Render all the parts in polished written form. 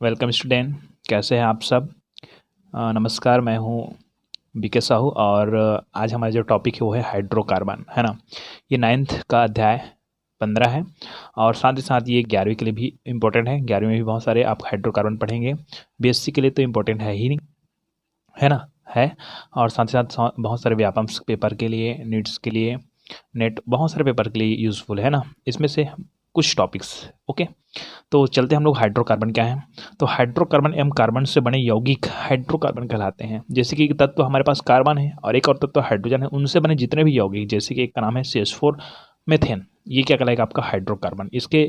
Welcome student. कैसे हैं आप सब? नमस्कार, मैं हूं बीके साहू और आज हमारा जो टॉपिक है वो है हाइड्रोकार्बन, है ना। ये 9th का अध्याय 15 है और साथ ही साथ ये 11वीं के लिए भी इम्पोर्टेंट है। 11वीं में भी बहुत सारे आप हाइड्रोकार्बन पढ़ेंगे। बीएससी के लिए तो इम्पोर्टेंट है ही नहीं, है ना, है। और साथ ही साथ बहुत सारे व्यापम पेपर के लिए, नीट्स के लिए, नेट बहुत सारे पेपर के लिए यूज़फुल है ना। इसमें से कुछ टॉपिक्स, ओके। तो चलते हम लोग हाइड्रोकार्बन क्या है। तो हाइड्रोकार्बन एवं कार्बन से बने यौगिक हाइड्रोकार्बन कहलाते हैं। जैसे कि एक तत्व हमारे पास कार्बन है और एक और तत्व हाइड्रोजन है, उनसे बने जितने भी यौगिक, जैसे कि एक का नाम है CH4 मेथेन, ये क्या कहलाएगा आपका हाइड्रोकार्बन। इसके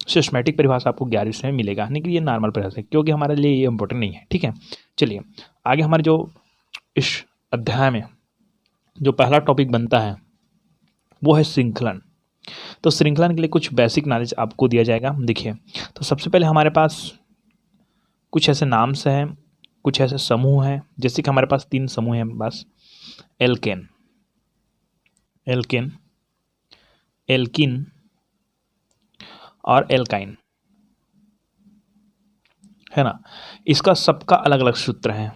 सिस्टमेटिक परिभाषा आपको 11वीं से मिलेगा, लेकिन ये नॉर्मल परिभाषा है क्योंकि हमारे लिए ये इंपॉर्टेंट नहीं है, ठीक है। चलिए आगे हमारे जो इस अध्याय में जो पहला टॉपिक बनता है वो है श्रृंखलन। तो श्रृंखलन के लिए कुछ बेसिक नॉलेज आपको दिया जाएगा। देखिए, तो सबसे पहले हमारे पास कुछ ऐसे नाम्स हैं, कुछ ऐसे समूह हैं। जैसे कि हमारे पास 3 समूह हैं बस, एल्केन, एल्केन, एल्किन और एल्काइन, है ना। इसका सबका अलग अलग सूत्र है।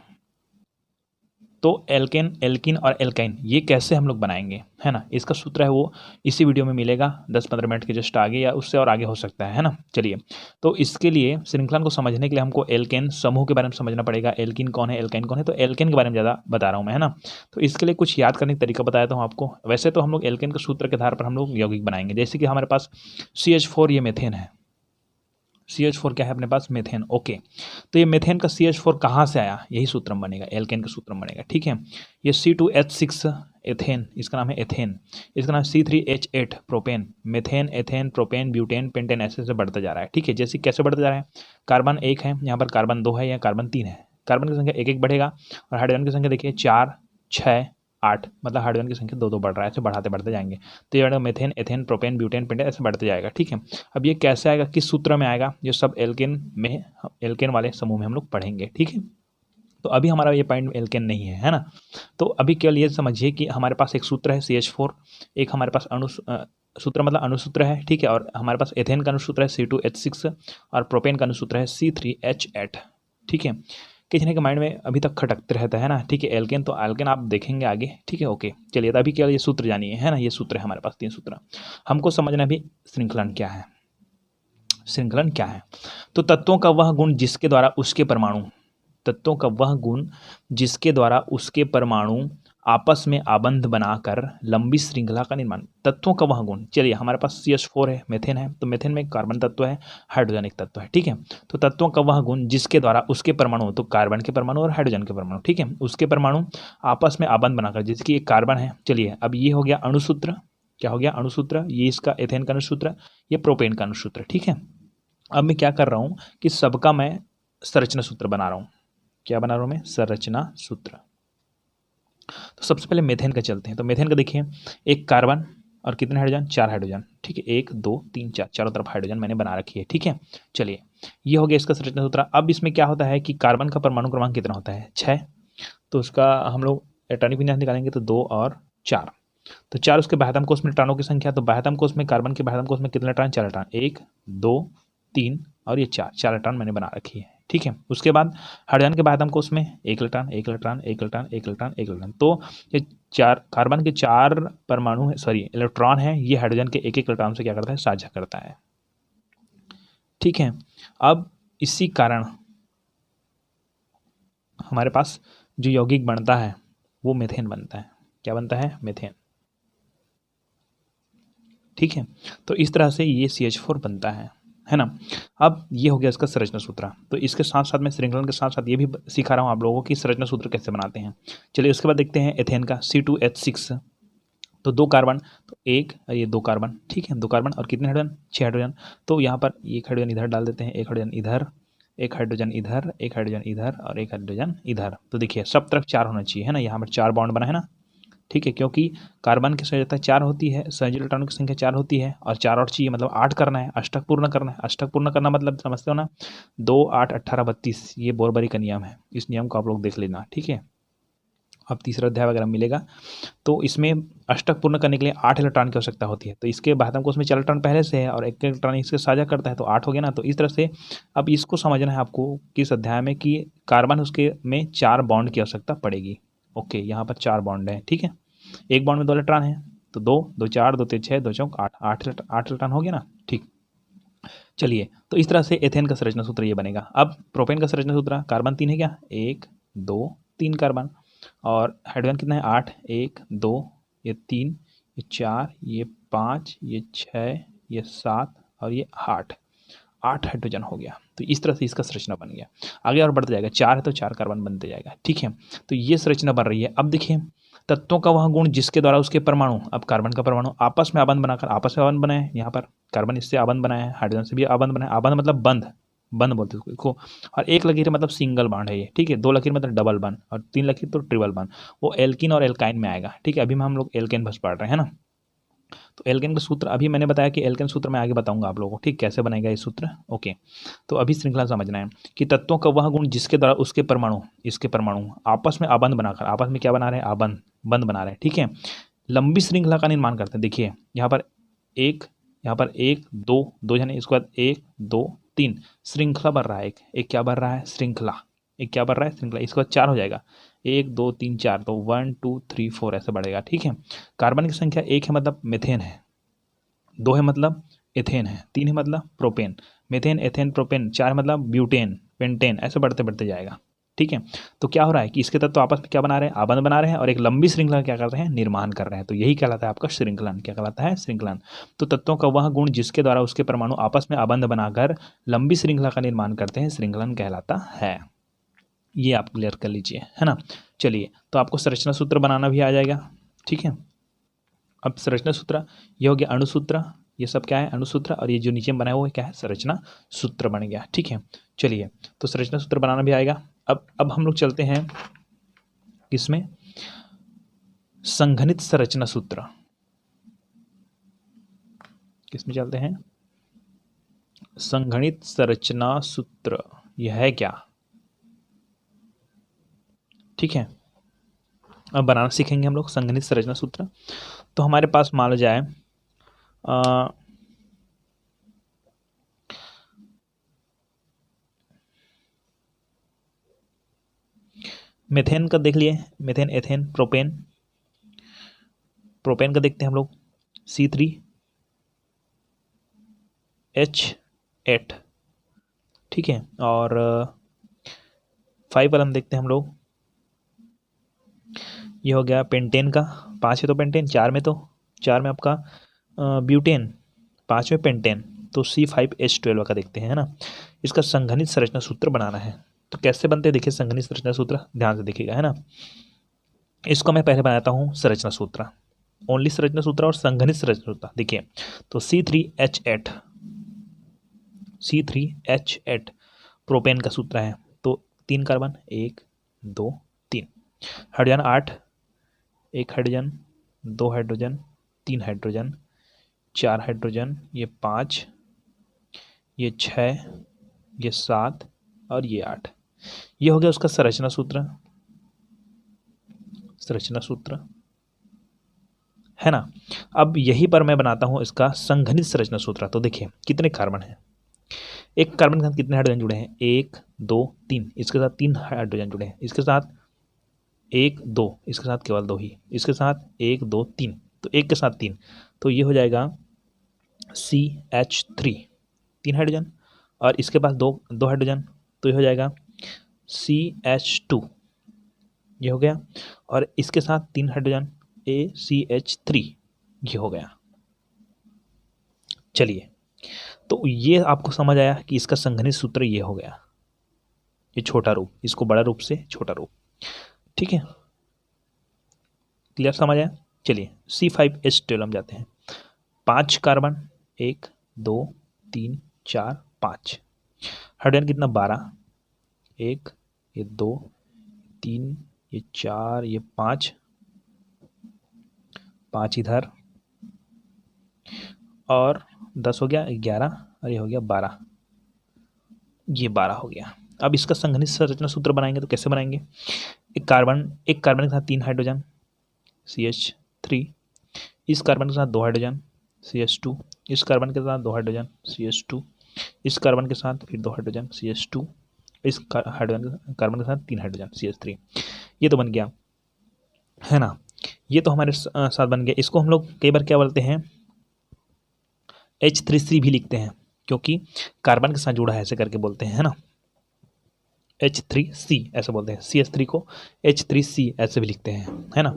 तो एल्केन, एल्किन और एल्काइन ये कैसे हम लोग बनाएंगे, है ना। इसका सूत्र है वो इसी वीडियो में मिलेगा, 10-15 मिनट के जस्ट आगे या उससे और आगे हो सकता है ना। चलिए, तो इसके लिए श्रृंखलन को समझने के लिए हमको एल्केन समूह के बारे में समझना पड़ेगा। एल्किन कौन है, एल्काइन कौन है, तो एल्केन के बारे में ज़्यादा बता रहा हूँ मैं, है ना। तो इसके लिए कुछ याद करने का तरीका बताया था आपको। वैसे तो हम लोग एल्केन के सूत्र के आधार पर हम लोग यौगिक बनाएंगे। जैसे कि हमारे पास CH4 ये मेथेन है, CH4 क्या है अपने पास, मेथेन, ओके। तो ये मेथेन का CH4 कहाँ से आया, यही सूत्र बनेगा, एल्केन का सूत्र बनेगा, ठीक है। ये C2H6 एथेन, इसका नाम है एथेन। इसका नाम C3H8 propane, methane, ethane, propane, butane, pentane, ऐसे बढ़ता जा रहा है, ठीक है। जैसे कैसे बढ़ता जा रहा है, कार्बन 1 है, यहाँ पर कार्बन 2 है या कार्बन 3 है, कार्बन की संख्या 1-1 बढ़ेगा और हाइड्रोजन की संख्या देखिए 4, 6, 8, मतलब हाइड्रोजन की संख्या 2-2 बढ़ रहा है, ऐसे बढ़ाते बढ़ते जाएंगे। तो ये methane, ethane, propane, butane, pentane ऐसे बढ़ते जाएगा, ठीक है। अब ये कैसे आएगा, किस सूत्र में आएगा, ये सब एल्केन में, एल्केन वाले समूह में हम लोग पढ़ेंगे, ठीक है। तो अभी हमारा ये पॉइंट एल्केन नहीं है ना। तो अभी केवल ये समझिए कि हमारे पास एक सूत्र है CH4, एक हमारे पास सूत्र मतलब अणुसूत्र है, ठीक है। और हमारे पास एथेन का अणुसूत्र है C2H6 और प्रोपेन का अणुसूत्र है C3H8, ठीक है। किसी के माइंड में अभी तक खटकते रहता है ना, ठीक है। एल्केन तो एल्केन आप देखेंगे आगे, ठीक है, ओके। चलिए, तो अभी केवल ये सूत्र जानिए, है ना। ये सूत्र है हमारे पास 3 सूत्र। हमको समझना भी श्रृंखलन क्या है। श्रृंखलन क्या है, तो तत्वों का वह गुण जिसके द्वारा उसके परमाणु, तत्वों का वह गुण जिसके द्वारा उसके परमाणु आपस में आबंध बनाकर लंबी श्रृंखला का निर्माण। तत्वों का वह गुण, चलिए हमारे पास CH4 है, मेथेन है, तो मेथेन में कार्बन तत्व है, हाइड्रोजन एक तत्व है, ठीक है। तो तत्वों का वह गुण जिसके द्वारा उसके परमाणु, तो कार्बन के परमाणु और हाइड्रोजन के परमाणु, ठीक है, उसके परमाणु आपस में आबंध बनाकर, जैसे कि एक कार्बन है। चलिए, अब ये हो गया अणुसूत्र, क्या हो गया, अणुसूत्र। ये इसका एथेन का अणुसूत्र, ये प्रोपेन का अणुसूत्र, ठीक है। अब मैं क्या कर रहा हूँ कि सबका मैं संरचना सूत्र बना रहा हूँ। क्या बना रहा हूँ मैं, संरचना सूत्र। तो सबसे पहले मेथेन का चलते हैं। तो मेथेन का देखिए, एक कार्बन और कितने हाइड्रोजन, 4 हाइड्रोजन, ठीक है। 1 2 3 4, चारों तरफ हाइड्रोजन मैंने बना रखी है, ठीक है। चलिए, ये हो गया इसका संरचना सूत्र। अब इसमें क्या होता है कि कार्बन का परमाणु क्रमांक कितना होता है, 6। तो उसका हम लोग एटॉमिक विन्यास निकालेंगे तो 2 और 4। तो 4 उसके बाह्यतम कोष में इलेक्ट्रॉनों की संख्या, तो बाह्यतम कोष में कार्बन के बाह्यतम कोष में कितने इलेक्ट्रॉन, 4 इलेक्ट्रॉन, 1 2 3 और ये 4 इलेक्ट्रॉन मैंने बना रखी है, ठीक है। उसके बाद हाइड्रोजन के बाह्यतम कोष में 1 electron, 1 electron, 1 electron, 1 electron, 1 electron. तो ये 4 कार्बन के 4 परमाणु, सॉरी इलेक्ट्रॉन है, ये हाइड्रोजन के 1-1 इलेक्ट्रॉन से क्या करता है, साझा करता है, ठीक है। अब इसी कारण हमारे पास जो यौगिक बनता है वो मेथेन बनता है। क्या बनता है, मेथेन, ठीक है। तो इस तरह से ये CH4 बनता है ना। अब ये हो गया इसका संरचना सूत्र। तो इसके साथ साथ मैं श्रृंखलन के साथ साथ ये भी सिखा रहा हूँ आप लोगों को कि संरचना सूत्र कैसे बनाते हैं। चलिए, उसके बाद देखते हैं एथेन का C2H6। तो 2 कार्बन, तो 1 ये 2 कार्बन, ठीक है, 2 कार्बन और कितने हाइड्रोजन, 6 हाइड्रोजन। तो यहाँ पर 1 हाइड्रोजन इधर डाल देते हैं, 1 हाइड्रोजन इधर, 1 हाइड्रोजन इधर, 1 हाइड्रोजन इधर और 1 हाइड्रोजन इधर। तो देखिए सब तरफ 4 होना चाहिए, है ना। यहाँ पर 4 बॉन्ड बना है ना, ठीक है। क्योंकि कार्बन की संयोजकता 4 होती है, संयोजी इलेक्ट्रॉनों की संख्या 4 होती है और 4 और चाहिए, मतलब 8 करना है, अष्टक पूर्ण करना है। अष्टक पूर्ण करना मतलब समझते हो ना, 2 8 18 32, ये बोरबरी का नियम है। इस नियम को आप लोग देख लेना, ठीक है। अब तीसरा अध्याय वगैरह मिलेगा। तो इसमें अष्टक पूर्ण करने के लिए 8 इलेक्ट्रॉन की आवश्यकता होती है। तो इसके बाद हमको उसमें 4 इलेक्ट्रॉन पहले से है और एक इलेक्ट्रॉन इसके साझा करता है, तो 8 हो गया ना। तो इस तरह से अब इसको समझना है आपको किस अध्याय में कि कार्बन उसके में 4 बॉन्ड की आवश्यकता पड़ेगी। ओके, यहाँ पर 4 बॉन्ड है, ठीक है। एक बॉन्ड में 2 इलेक्ट्रॉन है, तो 2 2 4 2 3 6 2 चौक 8 8 इलेक्ट्रॉन हो गया ना, ठीक। चलिए, तो इस तरह से एथेन का संरचना सूत्र ये बनेगा। अब प्रोपेन का संरचना सूत्र, कार्बन 3 है क्या, 1 2 3 कार्बन, और हाइड्रोजन कितना है 8, 1 2 ये 3 ये 4 ये 5 ये 6 ये 7 और ये 8 हाइड्रोजन हो गया। तो इस तरह से इसका संरचना बन गया। आगे और बढ़ते जाएगा, 4 है तो 4 कार्बन बनते जाएगा, ठीक है। तो ये संरचना बन रही है। अब देखिए, तत्वों का वह गुण जिसके द्वारा उसके परमाणु, अब कार्बन का परमाणु आपस में आबंध बनाकर, आपस में आबंध बनाए, यहाँ पर कार्बन इससे आबंध बनाया है, हाइड्रोजन से भी आबंध बनाया। आबंध मतलब बंध, बंध बोलते हैं इसको। और एक लकीर मतलब सिंगल बॉन्ड है ये, ठीक है। 2 लकीर मतलब डबल बॉन्ड, और 3 लकीर तो ट्रिपल बॉन्ड। वो एल्किन और एल्काइन में आएगा, ठीक है। अभी हम लोग एल्केन बस पढ़ रहे हैं ना। तो एल्केन का सूत्र अभी मैंने बताया कि एल्केन सूत्र मैं आगे बताऊंगा आप लोगों को, ठीक, कैसे बनेगा ये सूत्र। ओके, तो अभी श्रृंखला समझना है कि तत्वों का वह गुण जिसके द्वारा उसके परमाणु, इसके परमाणु आपस में आबंध बनाकर, आपस में क्या बना रहे हैं, आबंध, बंध बना रहे हैं, ठीक है। लंबी श्रृंखला का निर्माण करते हैं। देखिए यहाँ पर एक, यहाँ पर 1 2 2 जने, इसके बाद 1 2 3 श्रृंखला बन रहा है। एक क्या बन रहा है, श्रृंखला। एक क्या बन रहा है, श्रृंखला। इसके बाद 4 हो जाएगा, 1 2 3 4, तो 1 2 3 4 ऐसे बढ़ेगा, ठीक है। कार्बन की संख्या 1 है मतलब मेथेन है, 2 है मतलब एथेन है, 3 है मतलब प्रोपेन, मेथेन एथेन प्रोपेन, 4 है मतलब ब्यूटेन पेंटेन, ऐसे बढ़ते बढ़ते जाएगा, ठीक है। तो क्या हो रहा है कि इसके तत्व आपस में क्या बना रहे हैं, आबंध बना रहे हैं, और एक लंबी श्रृंखला क्या कर रहे हैं, निर्माण कर रहे हैं। तो यही कहलाता है आपका श्रृंखलन। क्या कहलाता है, श्रृंखलन। तो तत्वों का वह गुण जिसके द्वारा उसके परमाणु आपस में आबंध बनाकर लंबी श्रृंखला का निर्माण करते हैं, श्रृंखलन कहलाता है। ये आप क्लियर कर लीजिए, है ना। चलिए, तो आपको संरचना सूत्र बनाना भी आ जाएगा, ठीक है। अब संरचना सूत्र ये हो गया, अणुसूत्र, ये सब क्या है, अणुसूत्र, और ये जो नीचे में बना है वो क्या है, संरचना सूत्र बन गया, ठीक है। चलिए, तो संरचना सूत्र बनाना भी आएगा। अब हम लोग चलते हैं किसमें, संघनित संरचना सूत्र। किसमें चलते हैं, संघनित संरचना सूत्र। यह है क्या, ठीक है। अब बनाना सीखेंगे हम लोग संघनित संरचना सूत्र। तो हमारे पास मान लो जाए मेथेन का देख लिए, मेथेन एथेन प्रोपेन, प्रोपेन का देखते हैं हम लोग, C3H8, ठीक है। और 5 वाला देखते हैं हम लोग, ये हो गया पेंटेन का, 5 है तो पेंटेन, 4 में आपका ब्यूटेन, 5 में पेंटेन, तो C5H12 का देखते हैं, है ना। इसका संघनित संरचना सूत्र बनाना है। तो कैसे बनते हैं, देखिए संघनित संरचना सूत्र ध्यान से देखिएगा, है ना। इसको मैं पहले बनाता हूँ संरचना सूत्र, ओनली संरचना सूत्र और संघनित संरचना सूत्र। देखिए, तो C3H8 प्रोपेन का सूत्र है। तो 3 carbon, 1 2 3, hydrogen 8, 1 hydrogen, 2 hydrogen, 3 hydrogen, 4 hydrogen, ये 5, ये 6, ये 7 और ये 8। ये हो गया उसका संरचना सूत्र, संरचना सूत्र, है ना। अब यहीं पर मैं बनाता हूं इसका संघनित संरचना सूत्र। तो देखिए कितने कार्बन हैं, एक कार्बन के साथ कितने हाइड्रोजन जुड़े हैं, 1 2 3, इसके साथ 3 हाइड्रोजन जुड़े हैं, इसके साथ 1 2, इसके साथ केवल 2 ही, इसके साथ 1 2 3, तो एक के साथ 3, तो ये हो जाएगा CH3, 3 हाइड्रोजन, और इसके पास 2 हाइड्रोजन, तो ये हो जाएगा CH2, ये हो गया, और इसके साथ 3 हाइड्रोजन ACH3, ये हो गया। चलिए, तो ये आपको समझ आया कि इसका संघनित सूत्र ये हो गया, ये छोटा रूप, इसको बड़ा रूप से छोटा रूप, ठीक है। क्लियर, समझ आया। चलिए C5H12 हम जाते हैं, 5 कार्बन, 1 2 3 4 5, हाइड्रोजन कितना 12, 1 ये 2 3 ये 4 ये 5 इधर, और 10 हो गया 11, और ये हो गया 12, ये 12 हो गया। अब इसका संघनित संरचना सूत्र बनाएंगे तो कैसे बनाएंगे, एक कार्बन के साथ 3 हाइड्रोजन CH3, इस कार्बन के साथ 2 हाइड्रोजन CH2, इस कार्बन के साथ 2 हाइड्रोजन CH2, इस कार्बन के साथ फिर 2 हाइड्रोजन CH2, इस कार्बन के साथ 3 हाइड्रोजन CH3। ये तो बन गया, है ना। ये तो हमारे साथ बन गया। इसको हम लोग कई बार क्या बोलते हैं, H3C भी लिखते हैं, क्योंकि कार्बन के साथ जुड़ा है, ऐसे करके बोलते हैं, है ना। H3C ऐसे बोलते हैं, CH3 को H3C ऐसे भी लिखते हैं, है ना।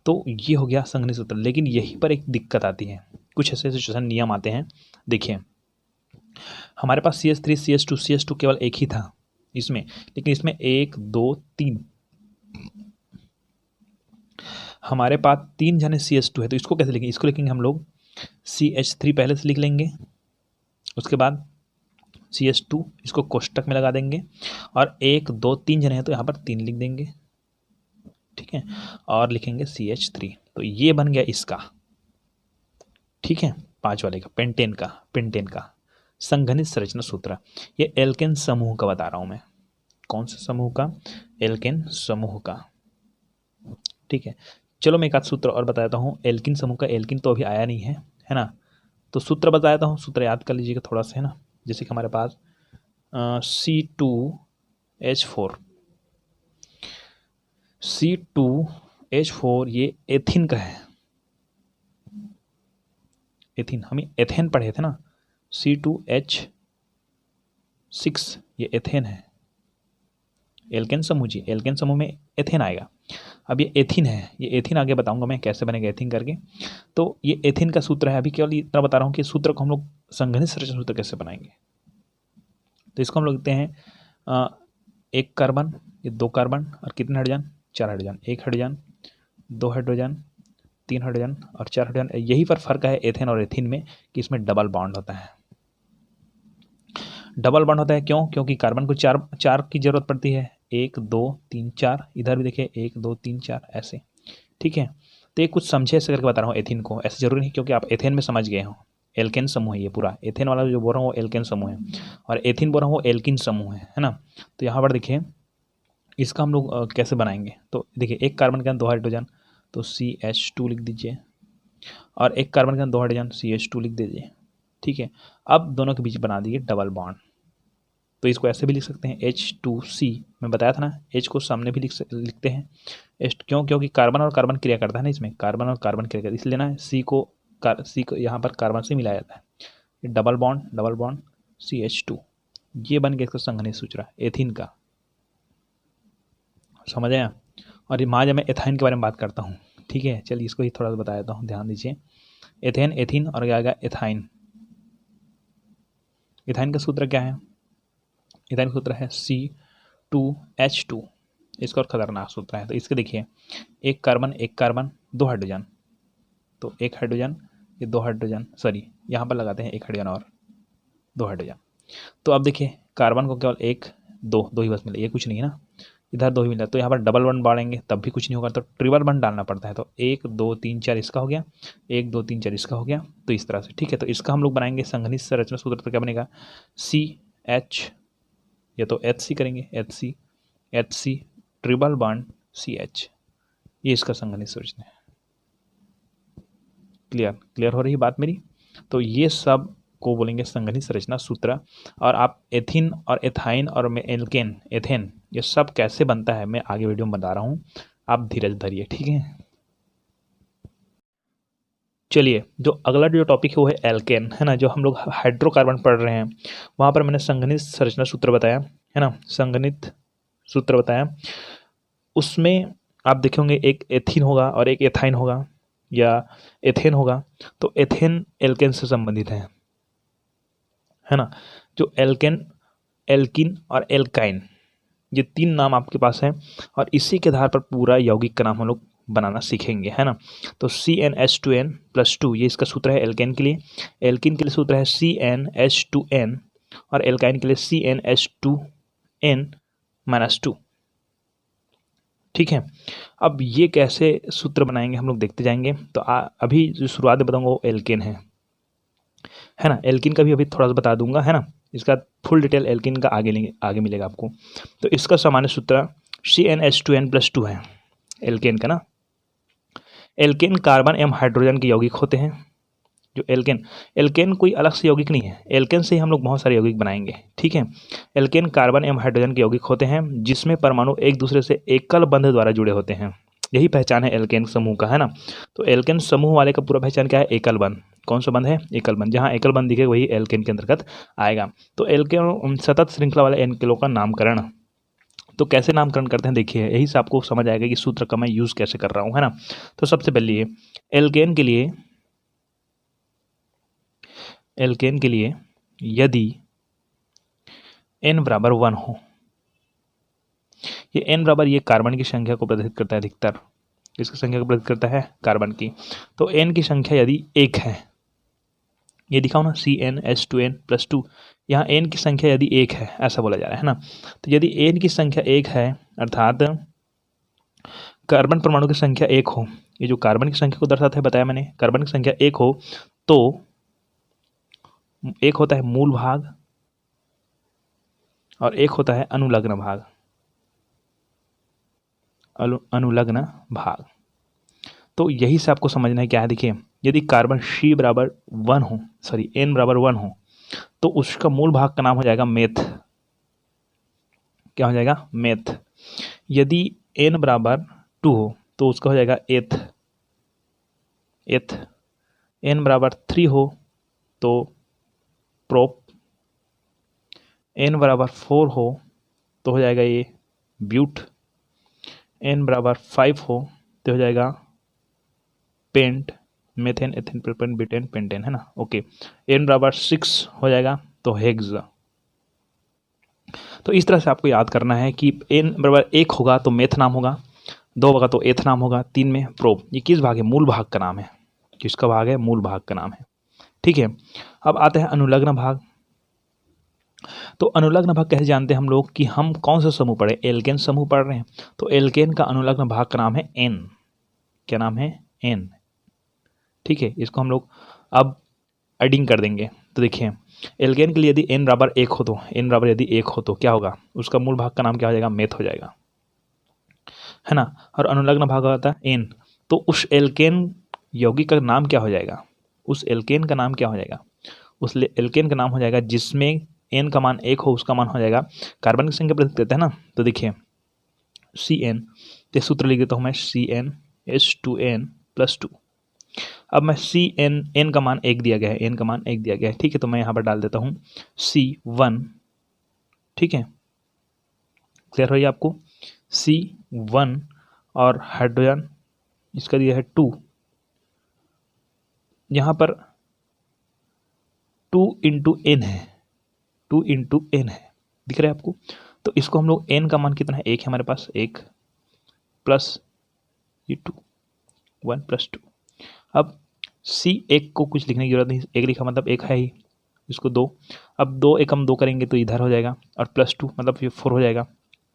तो ये हो गया संघनित सूत्र। लेकिन यहीं पर एक दिक्कत आती है, कुछ ऐसे सिचुएशन नियम आते हैं। देखिए, हमारे पास CH3 CH2 केवल एक ही था इसमें, लेकिन इसमें 1 2 3 हमारे पास 3 जने CH2 है। तो इसको कैसे लिखेंगे? इसको लिखेंगे हम लोग CH3 पहले से लिख लेंगे, उसके बाद CH2 इसको कोष्टक में लगा देंगे, और 1 2 3 जने हैं तो यहाँ पर 3 लिख देंगे, ठीक है, और लिखेंगे CH3। तो ये बन गया इसका, ठीक है, 5 वाले का, पेंटेन का संघनित संरचना सूत्र। ये एल्केन समूह का बता रहा हूँ मैं। कौन से समूह का? एल्केन समूह का, ठीक है। चलो मैं एक आध सूत्र और बता देता हूँ एल्किन समूह का। एल्किन तो अभी आया नहीं है, है ना। तो सूत्र बता देता हूँ, सूत्र याद कर लीजिएगा थोड़ा सा, है ना। जैसे कि हमारे पास C2H4 ये एथिन का है। एथिन, हम एथेन पढ़े थे ना। C2H6 ये एथेन है। एल्केन समूह जी, एल्केन समूह में एथेन आएगा। अब ये एथिन है, ये एथिन आगे बताऊंगा मैं कैसे बनेगा एथिन करके। तो ये एथिन का सूत्र है। अभी केवल इतना बता रहा हूँ कि सूत्र को हम लोग संघनित संरचना सूत्र कैसे बनाएंगे। तो इसको हम लोग लिखते हैं 1 कार्बन, ये 2 कार्बन, और कितने hydrogen? 4 hydrogen. 1 hydrogen, 2 hydrogen, 3 hydrogen और 4 हाइड्रोजन। यही पर फर्क है एथेन और एथिन में कि इसमें डबल बॉन्ड होता है। डबल बॉन्ड होता है क्यों? क्योंकि कार्बन को 4 की जरूरत पड़ती है। 1 2 3 4, इधर भी देखिए 1 2 3 4 ऐसे, ठीक है। तो ये कुछ समझे ऐसे करके बता रहा हूँ एथिन को, ऐसे जरूरी नहीं क्योंकि आप एथेन में समझ गए हो। एल्केन समूह है ये पूरा, एथेन वाला जो बोल रहा हूँ वो एल्केन समूह है, और एथिन बोल रहा हूँ वो एल्किन समूह है ना। तो यहाँ पर देखिए इसका हम लोग कैसे बनाएंगे। तो देखिए 1 कार्बन के अंदर 2 हाइड्रोजन, तो CH2 लिख दीजिए, और 1 कार्बन के अंदर 2 हाइड्रोजन, CH2 लिख दीजिए, ठीक है। अब दोनों के बीच बना दिए डबल बॉन्ड। तो इसको ऐसे भी लिख सकते हैं H2C, मैं बताया था ना, H को सामने भी लिखते हैं H, क्यों? क्योंकि कार्बन और कार्बन क्रिया करता है ना इसमें, कार्बन और कार्बन क्रिया करता है, इसलिए ना C को यहाँ पर कार्बन से मिलाया जाता है। डबल बॉन्ड CH2, ये बन गया इसका संघनित सूत्र एथिन का, समझ आया। और आज मैं एथाइन के बारे में बात करता हूँ, ठीक है। चलिए इसको ही थोड़ा सा बता देता हूँ, ध्यान दीजिए। एथेन, एथिन और क्या आएगा? एथाइन। एथाइन का सूत्र क्या है? एथाइन का सूत्र है C2H2। इसका और खतरनाक सूत्र है। तो इसके देखिए 1 कार्बन 2 हाइड्रोजन, तो 1 हाइड्रोजन, ये 2 हाइड्रोजन, सॉरी यहाँ पर लगाते हैं 1 हाइड्रोजन और 2 हाइड्रोजन। तो अब देखिए कार्बन को केवल 1 2 ही बस मिला, ये कुछ नहीं है ना, इधर 2 ही मिला। तो यहाँ पर डबल बॉन्ड बाढ़ेंगे तब भी कुछ नहीं होगा, तो ट्रिपल बॉन्ड डालना पड़ता है। तो 1 2 3 4 इसका हो गया, 1 2 3 4 इसका हो गया, तो इस तरह से, ठीक है। तो इसका हम लोग बनाएंगे संघनित संरचना सूत्र। तो क्या बनेगा? CH, या तो HC करेंगे, HC ट्रिपल बॉन्ड CH, ये इसका संघनित संरचना है। क्लियर हो रही है बात मेरी? तो ये सब को बोलेंगे संघनित संरचना सूत्र। और आप एथिन और एथाइन और एल्केन, एथेन, ये सब कैसे बनता है मैं आगे वीडियो में बता रहा हूँ, आप धीरज धरिए, ठीक है। चलिए, जो अगला जो टॉपिक है वो है एल्केन, है ना। जो हम लोग हाइड्रोकार्बन पढ़ रहे हैं वहाँ पर मैंने संघनित संरचना सूत्र बताया, है ना, संघनित सूत्र बताया। उसमें आप देखेंगे एक एथिन होगा और एक एथाइन होगा या एथेन होगा। तो एथेन एल्केन से संबंधित है ना। जो एल्किन और एल्काइन, ये 3 नाम आपके पास हैं, और इसी के आधार पर पूरा यौगिक का नाम हम लोग बनाना सीखेंगे, है ना। तो CnH2n+2 ये इसका सूत्र है एल्केन के लिए। एल्किन के लिए सूत्र है CnH2n, और एल्काइन के लिए CnH2n-2, ठीक है। अब ये कैसे सूत्र बनाएंगे हम लोग देखते जाएंगे। तो अभी जो शुरुआत में बताऊंगा वो एल्केन है ना। एल्किन का भी अभी थोड़ा सा बता दूंगा, है ना। इसका फुल डिटेल एल्किन का आगे मिलेगा आपको। तो इसका सामान्य सूत्र CnH2n+2 है एल्केन का ना। एल्केन कार्बन एवं हाइड्रोजन के यौगिक होते हैं। जो एल्केन कोई अलग से यौगिक नहीं है, एल्केन से ही हम लोग बहुत सारे यौगिक बनाएंगे, ठीक है। एल्केन कार्बन एवं हाइड्रोजन के यौगिक होते हैं जिसमें परमाणु एक दूसरे से एकल बंध द्वारा जुड़े होते हैं। यही पहचान है एल्केन समूह का, है ना। तो एल्केन समूह वाले का पूरा पहचान क्या है? एकल बंध। कौन सा बंध है? एकल बंध। जहाँ एकल बंध दिखे वही एल्केन के अंतर्गत आएगा। तो एल्केन सतत श्रृंखला वाले एल्केनों का नामकरण, तो कैसे नामकरण करते हैं देखिए, यही से आपको समझ आएगा कि सूत्र का मैं यूज कैसे कर रहा हूँ, है ना। तो सबसे पहले एल्केन के लिए यदि n बराबर 1 हो, ये n बराबर ये कार्बन की संख्या को प्रदर्शित करता है, अधिकतर इसकी संख्या को प्रदर्शित करता है कार्बन की। तो n की संख्या यदि 1 है, ये दिखाओ ना CnH2n+2, यहाँ n की संख्या यदि 1 है ऐसा बोला जा रहा है ना। तो यदि n की संख्या 1 है अर्थात कार्बन परमाणु की संख्या 1 हो, ये जो कार्बन की संख्या को दर्शाता है बताया मैंने, कार्बन की संख्या 1 हो तो एक होता है मूल भाग और एक होता है अनुलग्न भाग। अनुलग्न भाग, तो यही से आपको समझना है क्या है। देखिए यदि कार्बन n बराबर 1 हो तो उसका मूल भाग का नाम हो जाएगा मेथ। क्या हो जाएगा? मेथ। यदि n बराबर 2 हो तो उसका हो जाएगा एथ। n बराबर 3 हो तो प्रोप। n बराबर 4 हो तो हो जाएगा ये ब्यूट। n बराबर 5 हो तो हो जाएगा pent, methane, ethane, propane, butane, pentane, है ना। ओके, n बराबर 6 हो जाएगा तो हेक्स। तो इस तरह से आपको याद करना है कि n बराबर 1 होगा तो मेथ नाम होगा, 2 होगा तो एथ नाम होगा, 3 में प्रोप। ये किस भाग है? मूल भाग का नाम है। किसका भाग है? मूल भाग का नाम है, ठीक है। अब आते हैं अनुलग्न भाग। तो अनुलग्न भाग कैसे जानते हैं हम लोग कि हम कौन सा समूह पढ़े? एल्केन समूह पढ़ रहे हैं, तो एल्केन का अनुलग्न भाग का नाम है N। क्या नाम है? N, ठीक है। इसको हम लोग अब एडिंग कर देंगे। तो देखिए एल्केन के लिए यदि n बराबर 1 हो तो n बराबर यदि 1 हो तो क्या होगा? उसका मूल भाग का नाम क्या हो जाएगा? मेथ हो जाएगा, है ना। और अनुलग्न भाग होता है n, तो उस एल्केन यौगिक का नाम क्या हो जाएगा? उस एल्केन का नाम क्या हो जाएगा? उस एल्केन का नाम हो जाएगा जिसमें n का मान 1 हो, उसका मान हो जाएगा कार्बन की संख्या प्रदत्त देता है ना। तो देखिए Cn, तो सूत्र लिख देता हूँ मैं CnH2n+2। अब मैं n का मान 1 दिया गया है, n का मान 1 दिया गया है, ठीक है। तो मैं यहाँ पर डाल देता हूँ C1, ठीक है। क्लियर हो ये आपको? C1 और हाइड्रोजन इसका दिया है 2, यहाँ पर 2 × n है, 2 × n है, दिख रहा है आपको। तो इसको हम लोग n का मान कितना है? 1 है हमारे पास, 1 प्लस ये 2, 1 + 2। अब C1 को कुछ लिखने की जरूरत नहीं, 1 लिखा मतलब 1 है ही, इसको 2। अब 2 एकम 2 करेंगे तो इधर हो जाएगा, और +2 मतलब ये 4 हो जाएगा।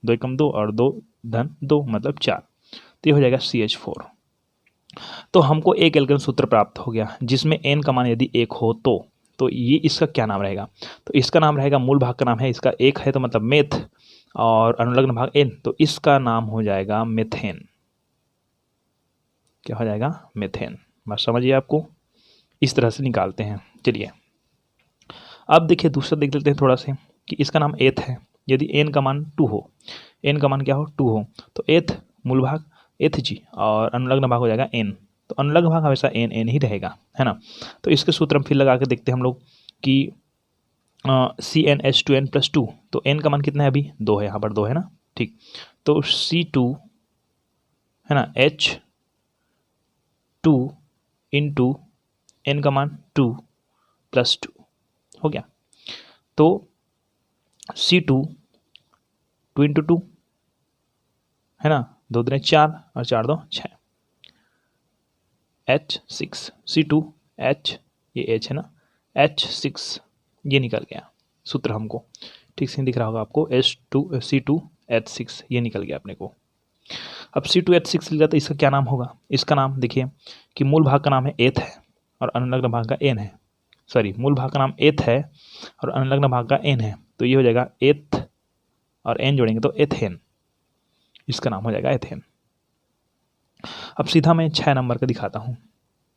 2 एकम 2 और 2 धन 2 मतलब 4, तो ये हो जाएगा CH4। तो हमको एक एल्केन सूत्र प्राप्त हो गया जिसमें n का मान यदि 1 हो तो ये इसका क्या नाम रहेगा? तो इसका नाम रहेगा, मूल भाग का नाम है इसका 1 है तो मतलब मेथ, और अनुलग्न भाग n, तो इसका नाम हो जाएगा मेथेन। क्या हो जाएगा? मेथेन। बात समझिए आपको, इस तरह से निकालते हैं। चलिए अब देखिए दूसरा देख लेते हैं थोड़ा से कि इसका नाम एथ है। यदि n का मान 2 हो, n का मान क्या हो? 2 हो, तो एथ मूल भाग एथ जी, और अनुलग्न भाग हो जाएगा n। तो अनुलग्न भाग हमेशा n ही रहेगा, है ना। तो इसके सूत्र हम फिर लगा के देखते हैं हम लोग कि CnH2n+2, तो n का मान कितना है? अभी 2 है, यहाँ पर 2 है ना, ठीक। तो C2 है ना, H2 × n का मान 2 + 2 हो गया। तो C2 2 × 2 है ना, 2 दूनी 4 और 4 2 6, H6 C2 H, ये H है ना, H6 ये निकल गया सूत्र हमको, ठीक से दिख रहा होगा आपको। C2 H6 ये निकल गया अपने को। अब C2 H6 लिखा तो इसका क्या नाम होगा? इसका नाम देखिए कि मूल भाग का नाम है एथ है और अनुलग्न भाग का n है। सॉरी, मूल भाग का नाम एथ है और अनुलग्न भाग का n है, तो ये हो जाएगा एथ और n जोड़ेंगे तो एथेन। इसका नाम हो जाएगा एथेन। अब सीधा मैं 6 नंबर का दिखाता हूँ,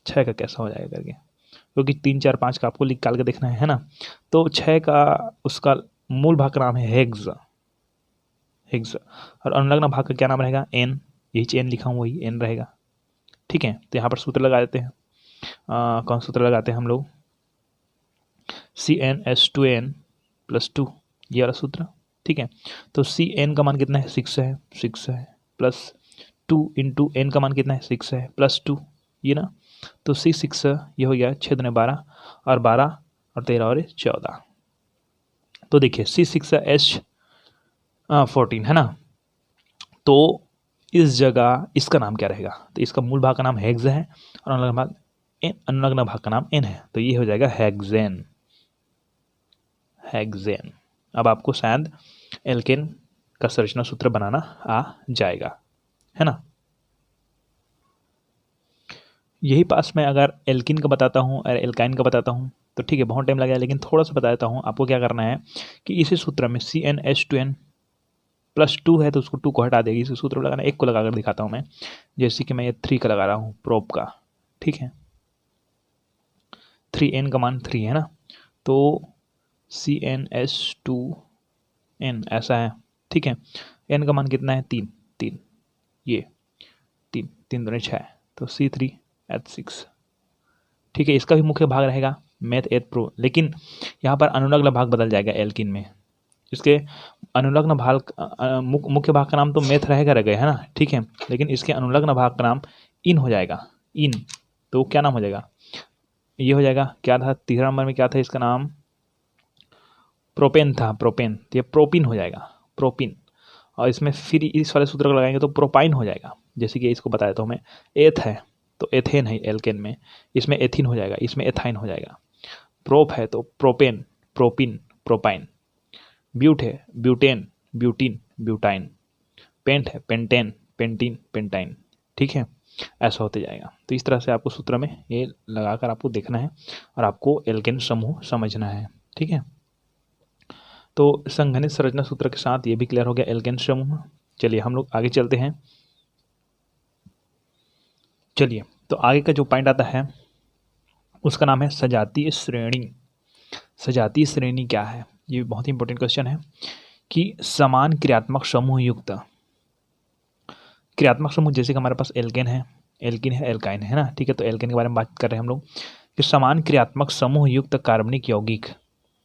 6 का कैसा हो जाएगा करके, क्योंकि 3 4 5 का आपको निकाल के देखना है ना। तो 6 का उसका मूल भाग का नाम है हेक्स, हेक्स, और अनुलग्न भाग का क्या नाम रहेगा, एन, यही चेन लिखा हूँ वही एन रहेगा। ठीक है, तो यहाँ पर सूत्र लगा देते हैं। कौन सूत्र लगाते हैं हम लोग, CnH2n + 2, ये वाला सूत्र। ठीक है, तो Cn का मान कितना है, 6 है, 6 है, प्लस 2 इंटू n का मान कितना है, 6 है, प्लस 2, ये ना, तो 6 ये हो गया 6 दूनी 12, और 12 और 13 और 14। तो देखिए C6H14 है ना, तो इस जगह इसका नाम क्या रहेगा, तो इसका मूल भाग का नाम हेक्स है और अनुलग्न भाग का नाम एन है, तो ये हो जाएगा हेक्सेन, हेक्सेन। अब आपको शायद एल्केन का संरचना सूत्र बनाना आ जाएगा, है ना। यही पास में अगर एल्किन का बताता हूँ और एल्काइन का बताता हूँ तो ठीक है, बहुत टाइम लगेगा, लेकिन थोड़ा सा बता देता हूँ आपको। क्या करना है कि इसी सूत्र में CnH2n + 2 है, तो उसको 2 को हटा देगी, इसी सूत्र में लगाना। एक को लगाकर दिखाता हूँ मैं, जैसे कि मैं ये 3 का लगा रहा हूँ, प्रोप का। ठीक है, 3n का मान 3 है ना, तो CnH2n ऐसा है। ठीक है, n का मान कितना है, 3, 3, ये 3, 3 दूनी 6, तो C3H6। ठीक है, इसका भी मुख्य भाग रहेगा मेथ एथ प्रो, लेकिन यहाँ पर अनुलग्न भाग बदल जाएगा एल्किन में। इसके अनुलग्न भाग मुख्य भाग का नाम तो मेथ रहेगा है ना, ठीक है, लेकिन इसके अनुलग्न भाग का नाम इन हो जाएगा, इन। तो क्या नाम हो जाएगा, ये हो जाएगा, क्या था तीसरा नंबर में, क्या था इसका नाम, प्रोपेन था, प्रोपेन, तो ये प्रोपिन हो जाएगा, प्रोपिन। और इसमें फिर इस वाले सूत्र को लगाएंगे तो प्रोपाइन हो जाएगा। जैसे कि इसको बताया तो मैं, एथ है तो एथेन है एल्केन में, इसमें एथिन हो जाएगा, इसमें एथाइन हो जाएगा। प्रोप है तो प्रोपेन, प्रोपिन, प्रोपाइन। ब्यूट है ब्यूटेन, ब्यूटिन, ब्यूटाइन। पेंट है पेंटेन, पेंटिन, पेंटाइन। ठीक है, ऐसा होते जाएगा। तो इस तरह से आपको सूत्र में ये लगाकर आपको देखना है और आपको एल्केन समूह समझना है। ठीक है, तो संघनित संरचना सूत्र के साथ ये भी क्लियर हो गया एल्केन समूह। चलिए हम लोग आगे चलते हैं। चलिए, तो आगे का जो पॉइंट आता है उसका नाम है सजातीय श्रेणी। सजातीय श्रेणी क्या है, ये बहुत ही इंपॉर्टेंट क्वेश्चन है कि समान क्रियात्मक समूह युक्त क्रियात्मक समूह, जैसे कि हमारे पास एल्केन है, एल्किन है, एल्काइन है ना। ठीक है, तो एल्केन के बारे में बात कर रहे हैं हम लोग कि समान क्रियात्मक समूह युक्त कार्बनिक यौगिक,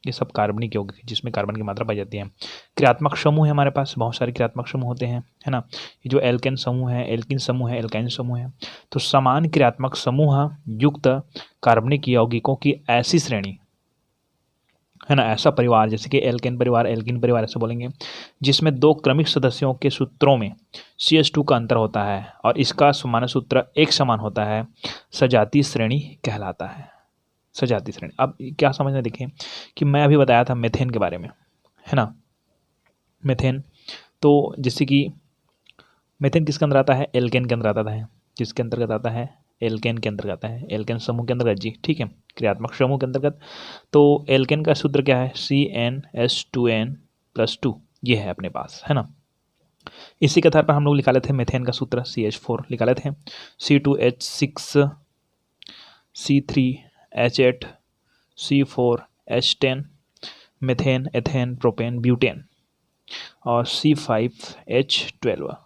ये सब कार्बनिक यौगिक जिसमें कार्बन की मात्रा पाई जाती है। क्रियात्मक समूह है हमारे पास, बहुत सारे क्रियात्मक समूह होते हैं, है ना। ये जो एल्केन समूह है, एल्किन समूह है, एल्काइन समूह है, तो समान क्रियात्मक समूह युक्त कार्बनिक यौगिकों की ऐसी श्रेणी, है ना, ऐसा परिवार, जैसे कि एल्केन परिवार, एल्किन परिवार ऐसे बोलेंगे, जिसमें 2 क्रमिक सदस्यों के सूत्रों में CH2 का अंतर होता है और इसका सामान्य सूत्र एक समान होता है, सजातीय श्रेणी कहलाता है। सजातीय श्रेणी। अब क्या समझना, देखें कि मैं अभी बताया था मेथेन के बारे में, है ना, मेथेन। तो जैसे कि मेथेन किसके अंदर आता है, एल्केन के अंदर आता है। किसके अंतर्गत आता है, एल्केन के अंतर्गत आता है, एल्केन समूह के अंतर्गत जी। ठीक है, क्रियात्मक समूह के अंतर्गत। तो एल्केन का सूत्र क्या है, CnH2n + 2, ये है अपने पास, है ना। इसी के आधार पर हम लोग निकाले थे मेथेन का सूत्र, CH4 निकाले थे, C2H6, C3H8, C4H10, methane, ethane, propane, butane, और C5H12।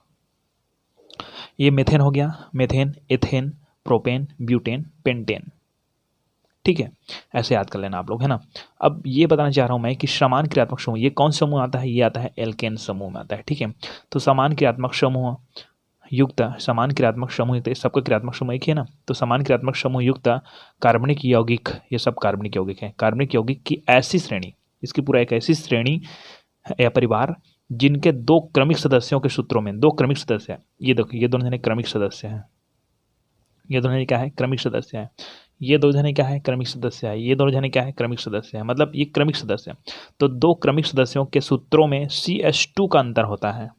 ये मेथेन हो गया, methane, ethane, propane, butane, pentane. ठीक है, ऐसे याद कर लेना आप लोग, है ना। अब ये बताना चाह रहा हूँ मैं कि समान क्रियात्मक समूह, ये कौन समूह आता है, ये आता है एल्केन समूह में आता है। ठीक है, तो समान क्रियात्मक समूह युक्त, समान क्रियात्मक समूह युक्त, सबका क्रियात्मक समूह एक ही है ना, तो समान क्रियात्मक समूह युक्त कार्बनिक यौगिक, ये सब कार्बनिक यौगिक है। कार्बनिक यौगिक की ऐसी श्रेणी, इसकी पूरा एक ऐसी श्रेणी या परिवार जिनके 2 क्रमिक सदस्यों के सूत्रों में, 2 क्रमिक सदस्य है, ये देखो, ये दोनों जने क्रमिक सदस्य हैं, ये दोनों जने क्या है, क्रमिक सदस्य है। ये 2 जने क्या है, क्रमिक सदस्य है। ये 2 जने क्या है, क्रमिक सदस्य है, मतलब ये क्रमिक सदस्य है। तो 2 क्रमिक सदस्यों के सूत्रों में CH2 का अंतर होता है,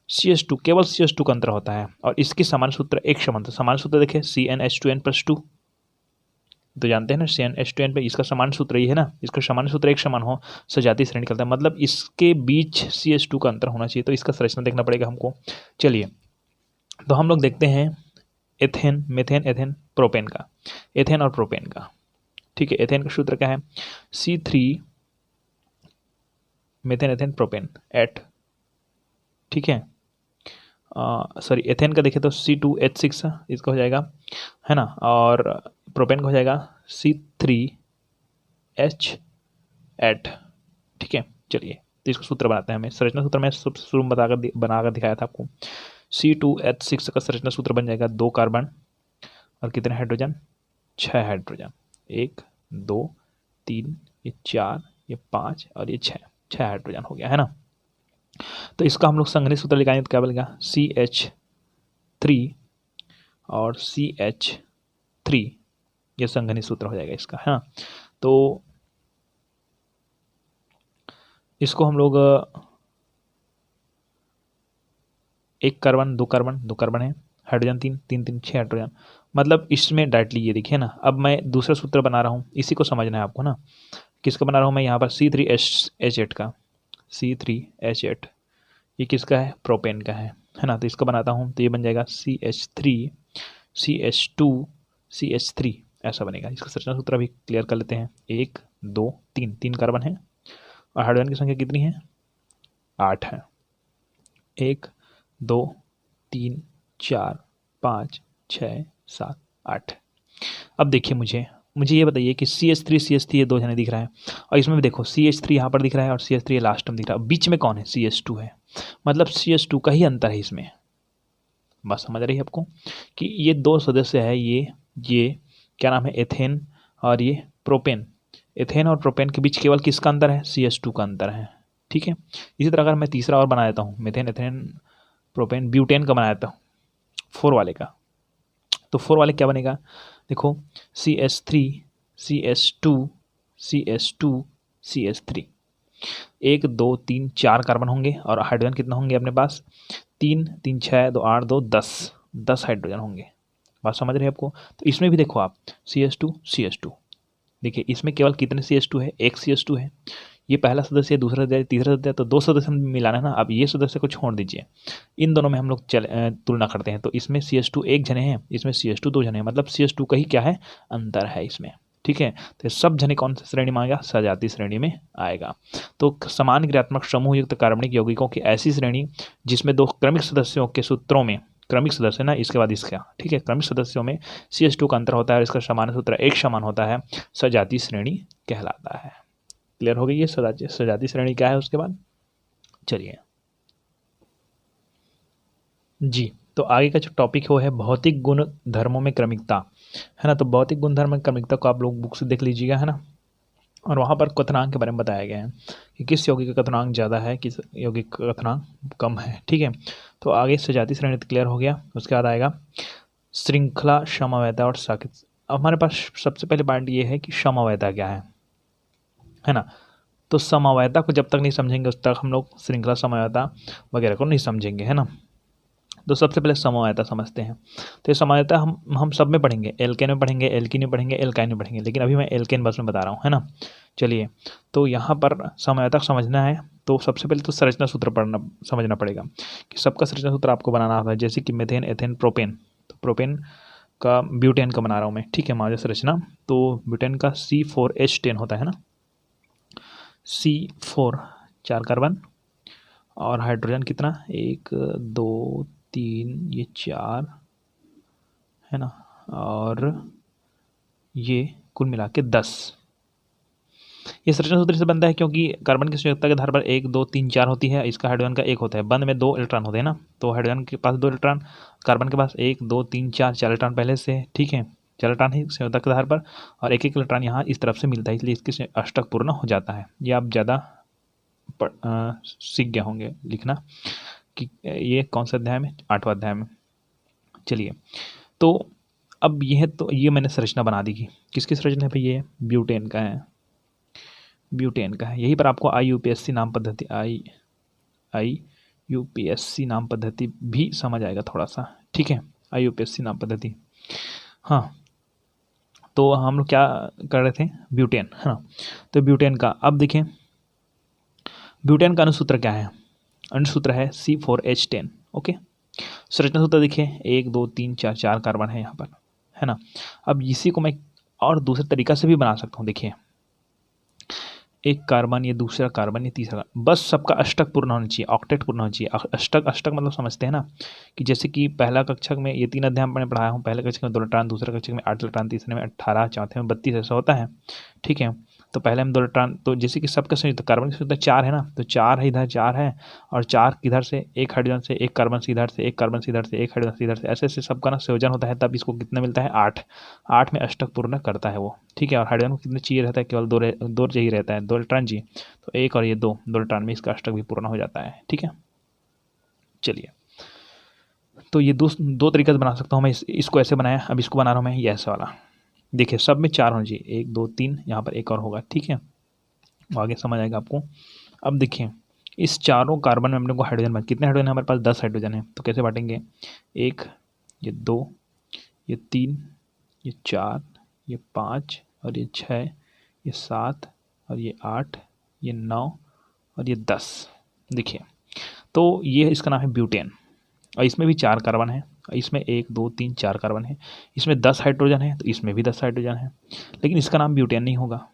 CH2, केवल CH2 का अंतर होता है, और इसके समान सूत्र एक समान, तो समान सूत्र देखें CnH2n + 2, तो जानते हैं ना CnH2n पे इसका समान सूत्र ही है ना, इसका समान सूत्र एक समान हो सजातीय श्रेणी कहलाता है, मतलब इसके बीच CH2 का अंतर होना चाहिए। तो इसका संरचना देखना पड़ेगा हमको। चलिए तो हम लोग देखते हैं एथेन, मेथेन, एथेन, प्रोपेन का, एथेन और प्रोपेन का। ठीक है, एथेन का सूत्र क्या है, C3 methane ethane propane eight, ठीक है, सॉरी एथेन का देखें तो C2H6 इसका हो जाएगा, है ना, और प्रोपेन का हो जाएगा C3H8। ठीक है, चलिए तो इसका सूत्र बनाते हैं हमें। संरचना सूत्र मैं शुरू में बनाकर दिखाया था आपको। C2H6 का संरचना सूत्र बन जाएगा 2 कार्बन और कितने हाइड्रोजन, 6 हाइड्रोजन, 1 2 3 ये 4 ये 5 और ये 6 हाइड्रोजन हो गया, है ना। तो इसका हम लोग संघनित सूत्र लिखाएंगे तो क्या बनेगा, CH3 और CH3, ये संघनित सूत्र हो जाएगा इसका, है ना। तो इसको हम लोग 1 कार्बन 2 कार्बन 2 कार्बन है, हाइड्रोजन 3 3 3 6 हाइड्रोजन, मतलब इसमें डायरेक्टली ये देखिए ना। अब मैं दूसरा सूत्र बना रहा हूँ, इसी को समझना है आपको ना। किसका बना रहा हूँ मैं यहाँ पर, C3H8 का, C3H8 ये किसका है, प्रोपेन का है ना। तो इसका बनाता हूँ तो ये बन जाएगा CH3 CH2 CH3, ऐसा बनेगा। इसका संरचना सूत्र अभी क्लियर कर लेते हैं। 1 2 3 3 कार्बन है और हाइड्रोजन की संख्या कितनी है, 8 है। 1 2 3 4 5 6 7 8। अब देखिए मुझे ये बताइए कि CH3 ये 2 जने दिख रहा है, और इसमें भी देखो CH3 यहाँ पर दिख रहा है और CH3 लास्ट में दिख रहा है, बीच में कौन है, CH2 है, मतलब CH2 का ही अंतर है इसमें। बस समझ रही है आपको कि ये 2 सदस्य है, ये क्या नाम है, एथेन और ये प्रोपेन। एथेन और प्रोपेन के बीच केवल किसका अंतर है, CH2 का अंतर है। ठीक है, इसी तरह अगर मैं तीसरा और बना देता हूँ, मेथेन एथेन प्रोपेन ब्यूटेन का बना देता हूँ 4 वाले का, तो 4 वाले क्या बनेगा, देखो CH3 CH2 CH2 CH3, 1 2 3 4 carbon होंगे और हाइड्रोजन कितना होंगे अपने पास, 3 3 6 2 8 2 10 हाइड्रोजन होंगे। बात समझ रहे हैं आपको। तो इसमें भी देखो आप CH2 देखिए, इसमें केवल कितने CH2 है, एक CH2 है। ये पहला सदस्य है, दूसरा सदस्य, तीसरा सदस्य, तो 2 सदस्य हम मिलाना है ना। अब ये सदस्य को छोड़ दीजिए, इन दोनों में हम लोग तुलना करते हैं। तो इसमें CH2 1 जने हैं, इसमें CH2 2 जने हैं, मतलब CH2 का ही क्या है, अंतर है इसमें। ठीक है, तो सब जने कौन सी श्रेणी में आएगा, सजातीय श्रेणी में आएगा। तो समान क्रियात्मक समूह युक्त कार्बनिक यौगिकों की ऐसी श्रेणी जिसमें 2 क्रमिक सदस्यों के सूत्रों में, क्रमिक सदस्य ना इसके बाद इसका, ठीक है, क्रमिक सदस्यों में CH2 का अंतर होता है और इसका समान सूत्र एक समान होता है, सजातीय श्रेणी कहलाता है। क्लियर हो गई ये सजातीय श्रेणी क्या है उसके बाद। चलिए जी, तो आगे का जो टॉपिक है वो है भौतिक गुण धर्मों में क्रमिकता, है ना। तो भौतिक गुण धर्म में क्रमिकता को आप लोग बुक से देख लीजिएगा, है ना। और वहाँ पर क्वथनांक के बारे में बताया गया है कि किस यौगिक का क्वथनांक ज़्यादा है, किस यौगिक का क्वथनांक कम है। ठीक है, तो आगे सजातीय श्रेणी क्लियर हो गया। उसके बाद आएगा श्रृंखला, समवायता और साकेत। अब हमारे पास सबसे पहले पॉइंट ये है कि समवायता क्या है ना। तो समवायता को जब तक नहीं समझेंगे उस तक हम लोग श्रृंखला, समवायता वगैरह को नहीं समझेंगे, है ना। तो सबसे पहले समवायता समझते हैं। तो ये समवायता हम सब में पढ़ेंगे, एल्केन में पढ़ेंगे, एल्कीन में पढ़ेंगे, एल्काइन में पढ़ेंगे, लेकिन अभी मैं एल्केन बस में बता रहा हूँ, है ना। चलिए, तो यहाँ पर समवायता समझना है तो सबसे पहले तो संरचना सूत्र समझना पड़ेगा कि सबका संरचना सूत्र आपको बनाना होता है। जैसे कि मेथेन एथेन प्रोपेन, तो प्रोपेन का ब्यूटेन का बना रहा हूँ मैं, ठीक है, माजा संरचना। तो ब्यूटेन का C4H10 होता है ना, C4 4 कार्बन और हाइड्रोजन कितना, 1 2 3 ये 4, है ना, और ये कुल मिला के 10। ये संरचना सूत्र से बनता है क्योंकि कार्बन की संयोजकता के आधार पर 1 2 3 4 होती है, इसका हाइड्रोजन का 1 होता है। बंध में 2 इलेक्ट्रॉन होते हैं ना, तो हाइड्रोजन के पास 2 इलेक्ट्रॉन, कार्बन के पास 1 2 3 4 इलेक्ट्रॉन पहले से, ठीक है, 4 इलेक्ट्रॉन ही संयोजकता के आधार पर, और एक इलेक्ट्रॉन यहाँ इस तरफ से मिलता है, इसलिए इसकी अष्टक पूर्ण हो जाता है। ये आप ज़्यादा सीख गए होंगे लिखना कि ये कौन सा अध्याय में, 8वां अध्याय में। चलिए, तो अब ये मैंने संरचना बना दी कि किसकी संरचना है भाई, ये ब्यूटेन का है, ब्यूटेन का है। यहीं पर आपको IUPAC नाम पद्धति IUPAC नाम पद्धति भी समझ आएगा थोड़ा सा, ठीक है, IUPAC नाम पद्धति। हाँ, तो हम लोग क्या कर रहे थे, ब्यूटेन, है ना। तो ब्यूटेन का अब देखें, ब्यूटेन का अनुसूत्र क्या है, अनुसूत्र है C4H10। ओके, संरचना सूत्र देखिए, 1 2 3 4, 4 कार्बन है यहाँ पर, है ना। अब इसी को मैं और दूसरे तरीका से भी बना सकता हूँ। देखिए, एक कार्बन, ये दूसरा कार्बन, ये तीसरा, बस सबका अष्टक पूर्ण होना चाहिए, ऑक्टेट पूर्ण होना चाहिए। अष्टक, अष्टक मतलब समझते हैं ना, कि जैसे कि पहला कक्षा में ये 3 अध्याय मैंने पढ़ाया हूँ, पहले कक्षा में 2 इलेक्ट्रॉन, दूसरे कक्षा में 8 इलेक्ट्रॉन, तीसरे में 18, चौथे में 32, ऐसा होता है। ठीक है, तो पहले हम 2 इलेक्ट्रॉन, तो जैसे कि सबका संयुक्त कार्बन की संख्या 4 है ना, तो 4 है इधर, 4 है, और 4 इधर से, एक हाइड्रोजन से, एक कार्बन से इधर से, एक कार्बन से इधर से, एक हाइड्रोजन से इधर से, ऐसे ऐसे सबका ना संयोजन होता है, तब इसको कितना मिलता है, 8। 8 में अष्टक पूर्ण करता है वो। ठीक है, और हाइड्रोजन को कितने चाहिए रहता है, केवल 2 चाहिए रहता है, 2 इलेक्ट्रॉन जी, तो एक और ये 2 इलेक्ट्रॉन में इसका अष्टक भी पूर्ण हो जाता है। ठीक है, चलिए, तो ये दो तरीके से बना सकता हूँ मैं। इसको ऐसे बनाया, अब इसको बना रहा हूँ मैं ये ऐसे वाला। देखिए, सब में 4 होना चाहिए, 1 2 3, यहाँ पर एक और होगा। ठीक है, वो आगे समझ आएगा आपको। अब देखिए, इस चारों कार्बन में हम लोग को हाइड्रोजन बन, कितने हाइड्रोजन है हमारे पास, 10 हाइड्रोजन है। तो कैसे बांटेंगे, 1, ये 2, ये 3, ये 4, ये 5, और ये 6, ये 7, और ये 8, ये 9, और ये 10। देखिए, तो ये इसका नाम है ब्यूटेन, और इसमें भी 4 कार्बन है, इसमें 1 2 3 4 कार्बन है, इसमें 10 हाइड्रोजन है, तो इसमें भी 10 हाइड्रोजन है, लेकिन इसका नाम ब्यूटेन नहीं होगा।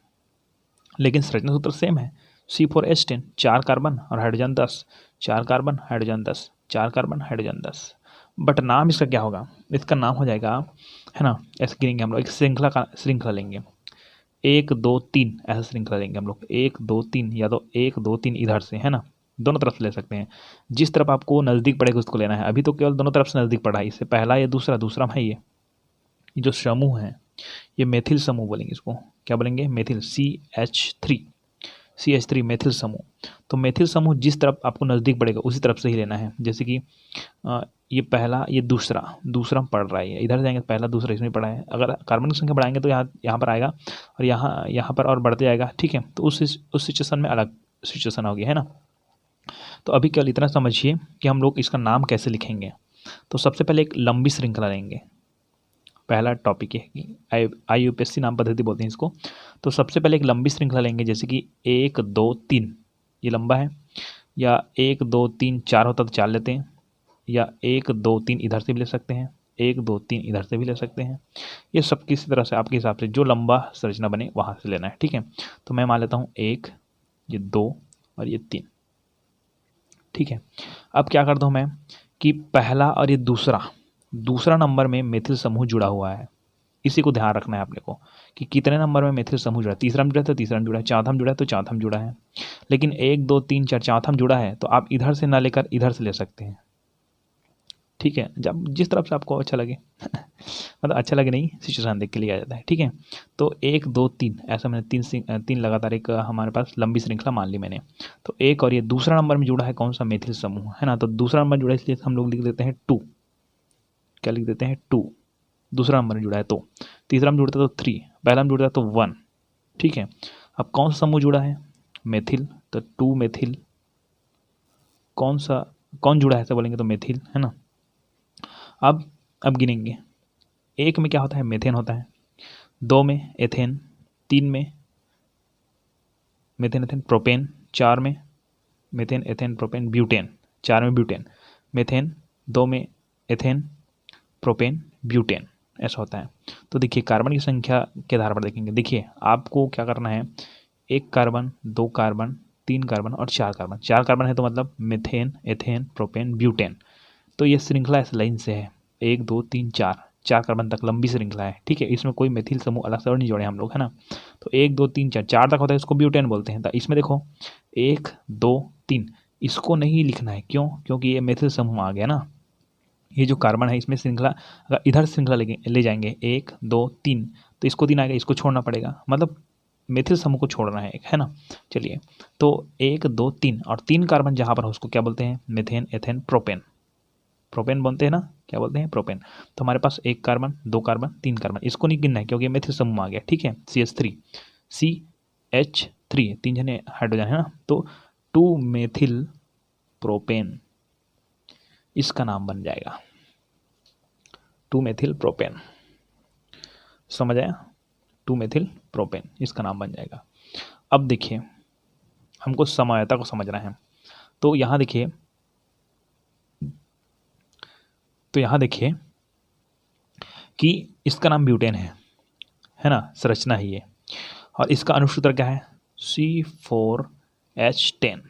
लेकिन संरचना सूत्र सेम है, C4H10, 4 कार्बन और hydrogen 10, 4 carbon hydrogen 10, 4 carbon hydrogen 10। But नाम इसका क्या होगा, इसका नाम हो जाएगा, है ना, ऐसे गिनेंगे हम लोग, एक श्रृंखला लेंगे, 1 2 3, ऐसा श्रृंखला लेंगे हम लोग, 1 2 3, या तो 1 2 3 इधर से, है ना, दोनों तरफ से ले सकते हैं, जिस तरफ आपको नज़दीक पड़ेगा उसको लेना है। अभी तो केवल दोनों तरफ से नज़दीक पड़ा है, इससे पहला या दूसरा, दूसरा है ये जो समूह है, ये मेथिल समूह बोलेंगे इसको, क्या बोलेंगे, मेथिल, CH3 मेथिल समूह। तो मेथिल समूह जिस तरफ आपको नज़दीक पड़ेगा उसी तरफ से ही लेना है। जैसे कि ये पहला, ये दूसरा पढ़ रहा है, इधर जाएंगे पहला दूसरा इसमें पड़ा है, अगर कार्बन की संख्या बढ़ाएंगे तो यहाँ पर आएगा, और यहाँ पर और बढ़ते जाएगा। ठीक है, तो उस सिचुएशन में अलग सिचुएशन होगी, है ना। तो अभी केवल इतना समझिए कि हम लोग इसका नाम कैसे लिखेंगे। तो सबसे पहले एक लंबी श्रृंखला लेंगे, पहला टॉपिक है कि IUPAC नाम पद्धति बोलते हैं इसको। तो सबसे पहले एक लंबी श्रृंखला लेंगे, जैसे कि 1 2 3, ये लंबा है, या 1 2 3 4 होता तो 4 लेते हैं, या 1 2 3 इधर से भी ले सकते हैं, 1 2 3 इधर से भी ले सकते हैं। ये सब किसी तरह से आपके हिसाब से जो लंबा संरचना बने वहाँ से लेना है। ठीक है, तो मैं मान लेता हूँ 1, ये 2 और ये 3। ठीक है, अब क्या करता हूँ मैं कि पहला और ये दूसरा नंबर में मेथिल समूह जुड़ा हुआ है, इसी को ध्यान रखना है आपने को कि कितने नंबर में मेथिल समूह जुड़ा है। तीसरा में जुड़ा है तो तीसरा में जुड़ा है, चौथा में जुड़ा है तो चौथा में जुड़ा है। लेकिन 1 2 3 4 चौथा में जुड़ा है तो आप इधर से ना लेकर इधर से ले सकते हैं। ठीक है, जब जिस तरफ से आपको अच्छा लगे मतलब अच्छा लगे नहीं, सिचुएशन देख के लिया जाता है। ठीक है, तो 1 2 3 ऐसा मैंने तीन लगातार एक हमारे पास लंबी श्रृंखला मान ली मैंने। तो एक और ये दूसरा नंबर में जुड़ा है कौन सा, मेथिल समूह, है ना। तो दूसरा नंबर जुड़ा है इसलिए हम लोग लिख देते हैं 2, क्या लिख देते हैं 2, दूसरा नंबर में जुड़ा है। तो तीसरा में जुड़ता है तो 3, पहला में जुड़ता है तो 1। ठीक है, अब कौन सा समूह जुड़ा है, मेथिल, तो 2 मेथिल। कौन जुड़ा है ऐसा बोलेंगे तो मेथिल, है ना। अब गिनेंगे, 1 में क्या होता है, मेथेन होता है, 2 में एथेन, 3 में मेथेन एथेन प्रोपेन, 4 में मेथेन एथेन प्रोपेन ब्यूटेन, 4 में ब्यूटेन, मेथेन, 2 में एथेन प्रोपेन ब्यूटेन, ऐसा होता है। तो देखिए, कार्बन की संख्या के आधार पर देखेंगे। देखिए, आपको क्या करना है, 1 कार्बन, 2 कार्बन, 3 कार्बन और 4 कार्बन। 4 कार्बन है तो मतलब मेथेन एथेन प्रोपेन ब्यूटेन। तो ये श्रृंखला इस लाइन से है, 1 2 3 4 कार्बन तक लंबी श्रृंखला है। ठीक है, इसमें कोई मेथिल समूह अलग से और नहीं जोड़े हम लोग, है ना। तो 1 2 3 4 तक होता है, इसको ब्यूटेन बोलते हैं। तो इसमें देखो 1 2 3, इसको नहीं लिखना है, क्यों, क्योंकि ये मेथिल समूह आ गया ना। ये जो कार्बन है इसमें श्रृंखला, अगर इधर श्रृंखला ले जाएंगे 1 2 3, तो इसको 3 आएगा, इसको छोड़ना पड़ेगा, मतलब मेथिल समूह को छोड़ना है एक, है ना। चलिए, तो 1 2 3 और 3 कार्बन जहाँ पर हो उसको क्या बोलते हैं, मेथेन एथेन प्रोपेन। प्रोपेन बोलते हैं ना, क्या बोलते हैं, प्रोपेन। तो हमारे पास 1 कार्बन, 2 कार्बन, 3 कार्बन, इसको नहीं गिनना है क्योंकि मेथिल समूह आ गया। ठीक है, CH3 3 जने हाइड्रोजन है ना, तो 2 मेथिल प्रोपेन इसका नाम बन जाएगा, 2 मेथिल प्रोपेन। समझ आया। 2 मेथिल प्रोपेन, इसका नाम बन जाएगा। अब देखिए हमको समवायता को समझना है, तो यहाँ देखिए कि इसका नाम ब्यूटेन है ना, संरचना ही है, और इसका अनुसूत्र क्या है C4H10।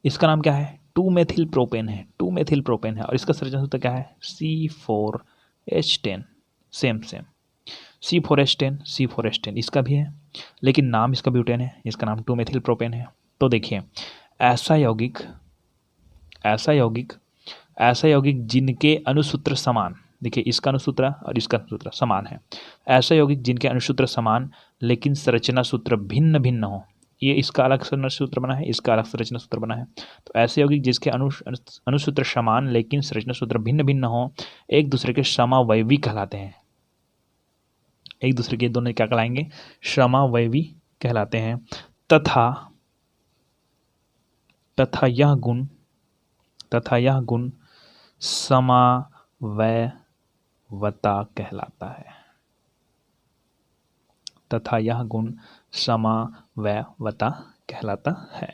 इसका नाम क्या है 2 मेथिल प्रोपेन है, 2 मेथिल प्रोपेन है, और इसका संरचना सूत्र क्या है C4H10। सेम C4H10 इसका भी है, लेकिन नाम इसका ब्यूटेन है, इसका नाम 2 मेथिल प्रोपेन है। तो देखिए ऐसा यौगिक जिनके अनुसूत्र समान, देखिए इसका अनुसूत्र और इसका अनुसूत्र समान है, ऐसा यौगिक जिनके अनुसूत्र समान लेकिन संरचना सूत्र भिन्न भिन्न हो, ये इसका अलग संरचना सूत्र बना है, इसका अलग संरचना सूत्र बना है। तो ऐसे यौगिक जिसके अनुसूत्र समान लेकिन संरचना सूत्र भिन्न भिन्न हो, एक दूसरे के समावयवी कहलाते हैं। एक दूसरे के दोनों क्या कहलाएंगे, समावयवी कहलाते हैं। तथा यह गुण समावयवता कहलाता है। तथा यह गुण समावयवता कहलाता है।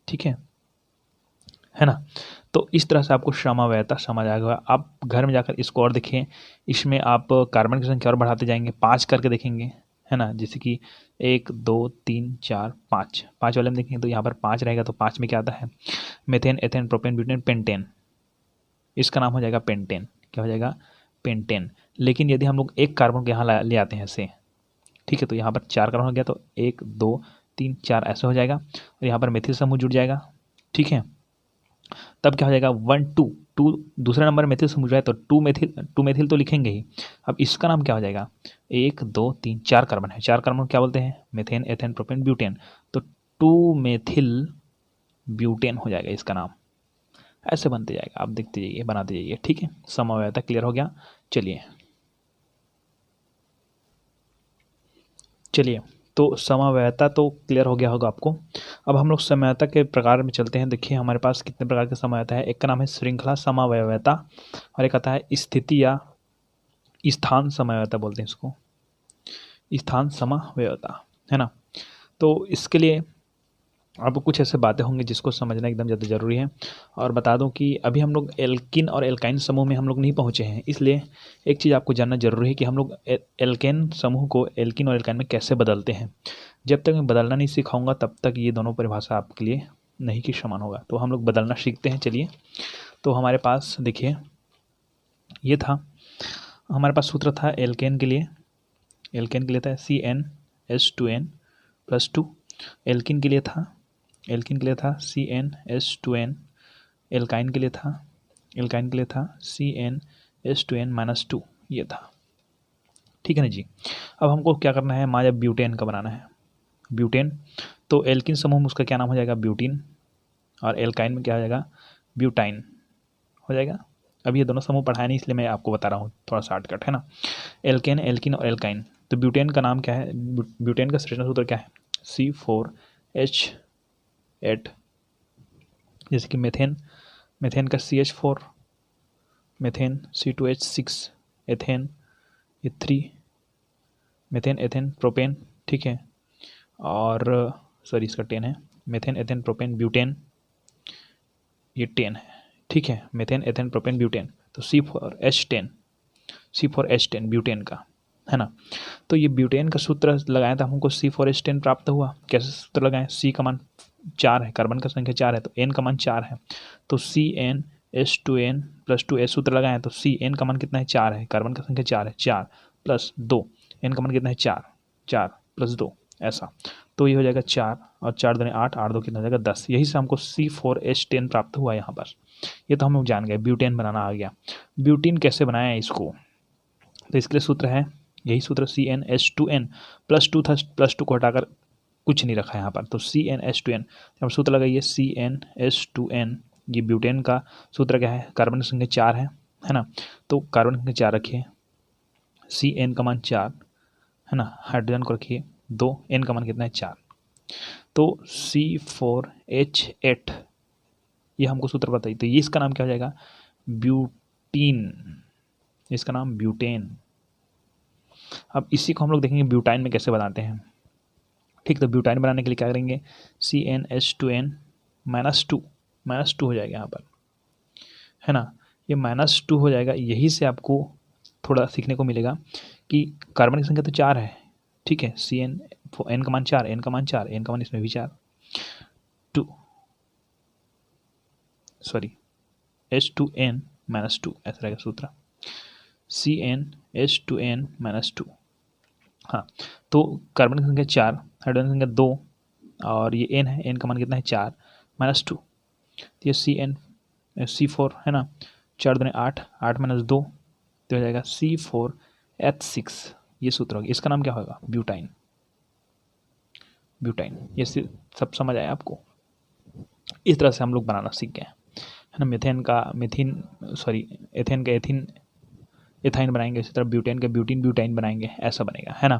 ठीक है ना। तो इस तरह से आपको समावयवता समझ आ गया। आप घर में जाकर इसको और देखें, इसमें आप कार्बन की संख्या और बढ़ाते जाएंगे, 5 करके देखेंगे, है ना। जैसे कि 1 2 3 4 5 वाले में देखेंगे तो यहाँ पर 5 रहेगा, तो 5 में क्या आता है methane, ethane, propane, butane, pentane. इसका नाम हो जाएगा पेंटेन। क्या हो जाएगा पेंटेन। लेकिन यदि हम लोग एक कार्बन को यहाँ ले आते हैं ऐसे, ठीक है, तो यहाँ पर 4 कार्बन हो गया, तो 1 2 3 4 ऐसे हो जाएगा, और यहाँ पर मेथिल समूह जुड़ जाएगा। ठीक है, तब क्या हो जाएगा 1 2 2 दूसरे नंबर मेथिल समूह जुड़ा है, तो 2 मेथिल तो लिखेंगे ही। अब इसका नाम क्या हो जाएगा 1 2 3 4 कार्बन है, 4 कार्बन क्या बोलते हैं मेथेन, एथेन, प्रोपेन, ब्यूटेन। तो 2 मेथिल ब्यूटेन हो जाएगा इसका नाम। ऐसे बनते जाएगा, आप देखते जाइए, बनाते जाइए। ठीक है, समवायता क्लियर हो गया। चलिए तो समवायता तो क्लियर हो गया होगा आपको। अब हम लोग समवायता के प्रकार में चलते हैं। देखिए हमारे पास कितने प्रकार के समवायता है। एक का नाम है श्रृंखला समवायता, और एक आता है स्थिति या स्थान समवायता बोलते हैं इसको, स्थान समवायता, है ना। तो इसके लिए आपको कुछ ऐसे बातें होंगी जिसको समझना एकदम ज़्यादा ज़रूरी है। और बता दूं कि अभी हम लोग एल्किन और एल्काइन समूह में हम लोग नहीं पहुंचे हैं, इसलिए एक चीज़ आपको जानना जरूरी है कि हम लोग एल्केन समूह को एल्किन और एल्काइन में कैसे बदलते हैं। जब तक मैं बदलना नहीं सिखाऊंगा तब तक ये दोनों परिभाषा आपके लिए नहीं कि समान होगा। तो हम लोग बदलना सीखते हैं। चलिए, तो हमारे पास देखिए ये था, हमारे पास सूत्र था एल्केन के लिए था CnH2n+2। एल्किन के लिए था CnH2n। एल्काइन के लिए था CnH2n-2। ये था, ठीक है ना जी। अब हमको क्या करना है, हमारा ब्यूटेन का बनाना है। ब्यूटेन, तो एल्किन समूह में उसका क्या नाम हो जाएगा ब्यूटीन, और एल्काइन में क्या हो जाएगा ब्यूटाइन हो जाएगा। अब ये दोनों समूह पढ़ाया नहीं इसलिए मैं आपको बता रहा हूँ, थोड़ा शॉर्टकट है ना। एल्केन, एल्किन और एल्काइन। तो ब्यूटेन का नाम क्या है, ब्यूटेन का संरचना सूत्र क्या है C4H8। जैसे कि मेथेन का CH4, मेथेन C2H6, एथेन ये 3, मेथेन, एथेन, प्रोपेन, ठीक है, और सॉरी इसका 10 है, मेथेन, एथेन, प्रोपेन, ब्यूटेन, ये 10 है, ठीक है, मेथेन, एथेन, प्रोपेन, ब्यूटेन। तो C4H10 ब्यूटेन का, है ना। तो ये ब्यूटेन का सूत्र लगाया था, हमको C4H10 प्राप्त हुआ। कैसे सूत्र लगाएं, C का मान 4 है, कार्बन का संख्या 4 है, तो N का मान 4 है, तो CnH2n+2 सूत्र लगाएं तो Cn का मान कितना है 4 है, कार्बन का संख्या 4 है, 4 + 2, N का मान कितना है 4 + 2 ऐसा। तो ये हो जाएगा 4 और 4 दूनी 8, 8 2 कितना हो जाएगा 10। यही से हमको C4H10 प्राप्त हुआ यहाँ पर। ये तो हम लोग जान गए, ब्यूटेन बनाना आ गया। ब्यूटीन कैसे बनाया इसको, तो इसके लिए सूत्र है यही सूत्र CnH2n+2 था, +2 को हटाकर कुछ नहीं रखा यहाँ पर, तो CnH2n। हम सूत्र लगाइए CnH2n, ये ब्यूटेन का सूत्र क्या है, कार्बन की संख्या 4 है ना, तो कार्बन की संख्या 4 रखिए, Cn का मान 4 है ना, हाइड्रोजन को रखिए 2, N का मान कितना है 4, तो C4H8 ये हमको सूत्र बताइए। तो ये इसका नाम क्या हो जाएगा ब्यूटीन, इसका नाम ब्यूटेन। अब इसी को हम लोग देखेंगे ब्यूटाइन में कैसे बनाते हैं। ठीक, तो ब्यूटाइन बनाने के लिए क्या करेंगे, CnH2n -2 हो जाएगा यहाँ पर, है ना। ये -2 हो जाएगा। यही से आपको थोड़ा सीखने को मिलेगा कि कार्बन की संख्या तो 4 है, ठीक है। n का मान 4, n का मान 4, n का मान इसमें भी 4, 2 सॉरी H2n -2 ऐसा रहेगा सूत्र, CnH2n -2। हाँ, तो कार्बन की संख्या 4, हाइड्रोजन की संख्या 2 और ये n है, n का मान कितना है 4 -2, तो ये C4 है ना, 4 दूनी 8, 8 -2 तो हो जाएगा C4H6। ये सूत्र होगा। इसका नाम क्या होगा, ब्यूटाइन। ब्यूटाइन, ये सब समझ आया आपको। इस तरह से हम लोग बनाना सीख गए, है ना। एथेन का एथाइन बनाएंगे, इसी तरह ब्यूटेन का ब्यूटाइन बनाएंगे, ऐसा बनेगा, है ना।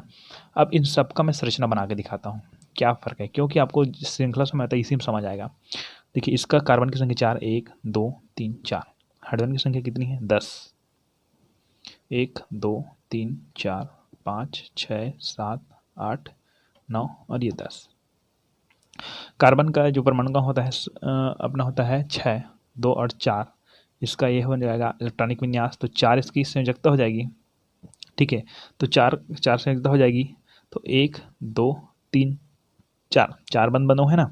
अब इन सब का मैं संरचना बना के दिखाता हूँ क्या फ़र्क है, क्योंकि आपको श्रृंखला समझ आता है, इसी में समझ आएगा। देखिए, इसका कार्बन की संख्या 4, 1 2 3 4। हाइड्रोजन की संख्या कितनी है, 10, 1 2 3 4 5 6 7 8 9 और ये 10। कार्बन का जो परमाणु का होता है अपना होता है 6, 2 और 4। इसका ये हो जाएगा इलेक्ट्रॉनिक विन्यास, तो 4 इसकी संयोजकता हो जाएगी, ठीक है। तो 4 संयोजकता हो जाएगी, तो 1 2 3 4 बंधों है ना।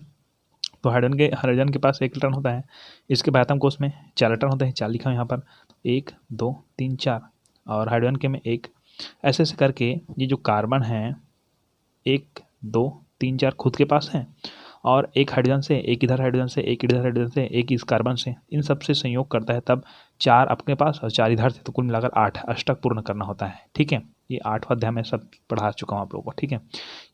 तो हाइड्रोजन के पास 1 इलेक्ट्रॉन होता है, इसके आयतन कोष में 4 इलेक्ट्रॉन होते हैं, 4 लिखा है यहाँ पर, 1 2 3 4 और हाइड्रोजन के में 1। ऐसे ऐसे करके ये जो कार्बन है 1 2 3 4 खुद के पास है, और एक हाइड्रोजन से, एक इधर हाइड्रोजन से, एक इधर हाइड्रोजन से, एक इस कार्बन से, इन सब से संयोग करता है, तब 4 अपने पास और 4 इधर से, तो कुल मिलाकर 8 अष्टक पूर्ण करना होता है, ठीक है। ये 8वां अध्याय में सब पढ़ा चुका हूँ आप लोगों को, ठीक है।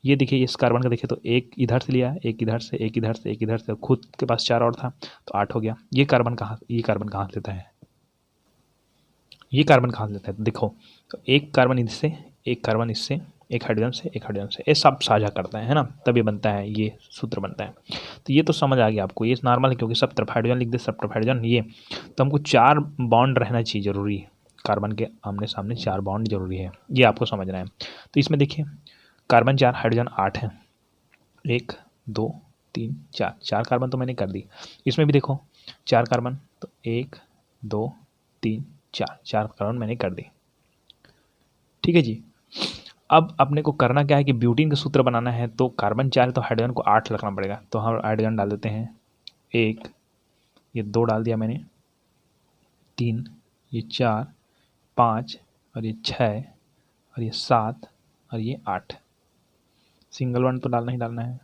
ये देखिए, इस कार्बन का देखिए तो एक इधर से लिया, एक इधर से, एक इधर से, एक इधर से, खुद के पास 4 और था तो 8 हो गया। ये कार्बन कहाँ लेता है, ये कार्बन कहाँ लेता है, देखो, तो एक कार्बन इससे, एक कार्बन इससे, एक हाइड्रोजन से, एक हाइड्रोजन से, ये सब साझा करता है ना, तब ये बनता है, ये सूत्र बनता है। तो ये तो समझ आ गया आपको, ये नॉर्मल है, क्योंकि सब तरफ हाइड्रोजन लिख दे, सब तरफ हाइड्रोजन। ये तो हमको 4 बॉन्ड रहना चाहिए, जरूरी है, कार्बन के आमने सामने 4 बॉन्ड जरूरी है, ये आपको समझना है। तो इसमें देखिए, कार्बन 4, हाइड्रोजन 8 है, 1 2 3 4 कार्बन तो मैंने कर दी। इसमें भी देखो 4 कार्बन, तो 1 2 3 4 कार्बन मैंने कर दी, ठीक है जी। अब अपने को करना क्या है कि ब्यूटीन का सूत्र बनाना है, तो कार्बन 4 है तो हाइड्रोजन को 8 रखना पड़ेगा, तो हम हाइड्रोजन डाल देते हैं 1, ये 2 डाल दिया मैंने, 3, ये 4 5 और ये 6 और ये 7 और ये 8। सिंगल वन तो डालना ही डालना है।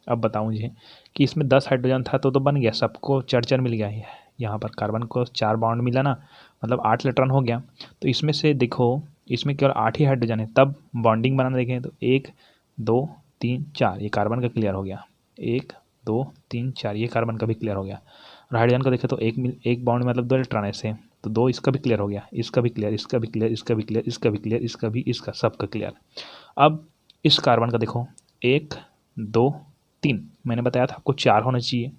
अब बताऊँ मुझे कि इसमें 10 हाइड्रोजन था तो बन गया, सबको 4 मिल गया है, यहाँ पर कार्बन को 4 बॉन्ड मिला ना, मतलब 8 इलेक्ट्रॉन हो गया। तो इसमें से देखो, इसमें केवल 8 ही हाइड्रोजन है, तब बॉन्डिंग बनाना देखें तो 1 2 3 4 ये कार्बन का क्लियर हो गया, 1 2 3 4 ये कार्बन का भी क्लियर हो गया। और हाइड्रोजन का देखें तो एक बॉन्ड मतलब 2 इलेक्ट्रॉन ऐसे, तो 2 इसका भी क्लियर हो गया, इसका भी क्लियर, इसका भी क्लियर, इसका भी क्लियर, इसका भी क्लियर, इसका भी, इसका सबका क्लियर। अब इस कार्बन का देखो 1 2 3, मैंने बताया था आपको 4 होना चाहिए,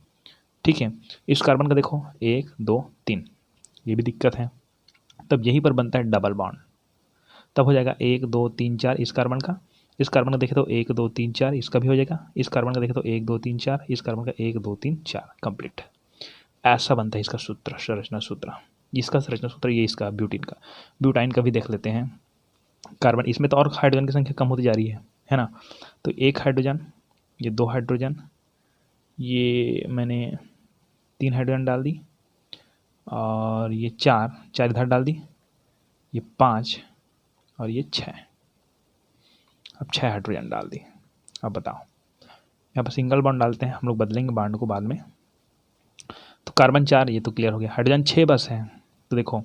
ठीक है। इस कार्बन का देखो 1 2 3, ये भी दिक्कत है, तब यहीं पर बनता है डबल बॉन्ड, तब हो जाएगा 1 2 3 4 इस कार्बन का, इस कार्बन का देखे तो 1 2 3 4 इसका भी हो जाएगा, इस कार्बन का देखे तो 1 2 3 4, इस कार्बन का 1 2 3 4 कंप्लीट। ऐसा बनता है इसका सूत्र, संरचना सूत्र। इसका संरचना सूत्र ये, इसका ब्यूटीन का, ब्यूटाइन का भी देख लेते हैं। कार्बन, इसमें तो और हाइड्रोजन की संख्या कम होती जा रही है ना। तो 1 हाइड्रोजन, ये 2 हाइड्रोजन, ये मैंने 3 हाइड्रोजन डाल दी, और ये 4 इधर डाल दी, ये 5 और ये 6, अब 6 हाइड्रोजन डाल दी। अब बताओ, यहाँ पर सिंगल बॉन्ड डालते हैं, हम लोग बदलेंगे बॉन्ड को बाद में। तो कार्बन 4 ये तो क्लियर हो गया, हाइड्रोजन 6 बस है, तो देखो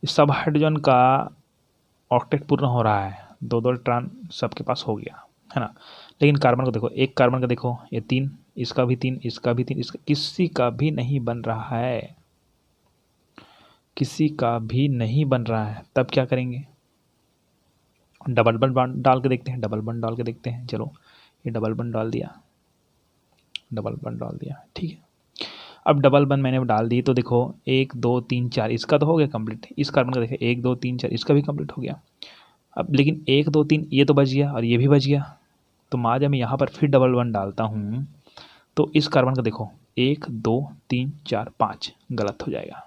इस सब हाइड्रोजन का ऑक्टेट पूर्ण हो रहा है, 2 इलेक्ट्रॉन सबके पास हो गया, है ना। लेकिन कार्बन को देखो, एक कार्बन का देखो ये 3, इसका भी 3, इसका भी 3, इसका किसी का भी नहीं बन रहा है, किसी का भी नहीं बन रहा है, तब क्या करेंगे, डबल बॉन्ड डाल के देखते हैं, डबल बॉन्ड डाल के देखते हैं। चलो, ये डबल बॉन्ड डाल दिया, डबल बॉन्ड डाल दिया, ठीक है। अब डबल बॉन्ड मैंने डाल दी, तो देखो 1 2 3 4 इसका तो हो गया कंप्लीट, इस कार्बन का देखिए 1 2 3 4 इसका भी कंप्लीट हो गया। अब लेकिन 1 2 3 ये तो बच गया और ये भी बच गया, तो मान मैं यहाँ पर फिर डबल वन डालता हूँ तो इस कार्बन का देखो 1 2 3 4 5 गलत हो जाएगा।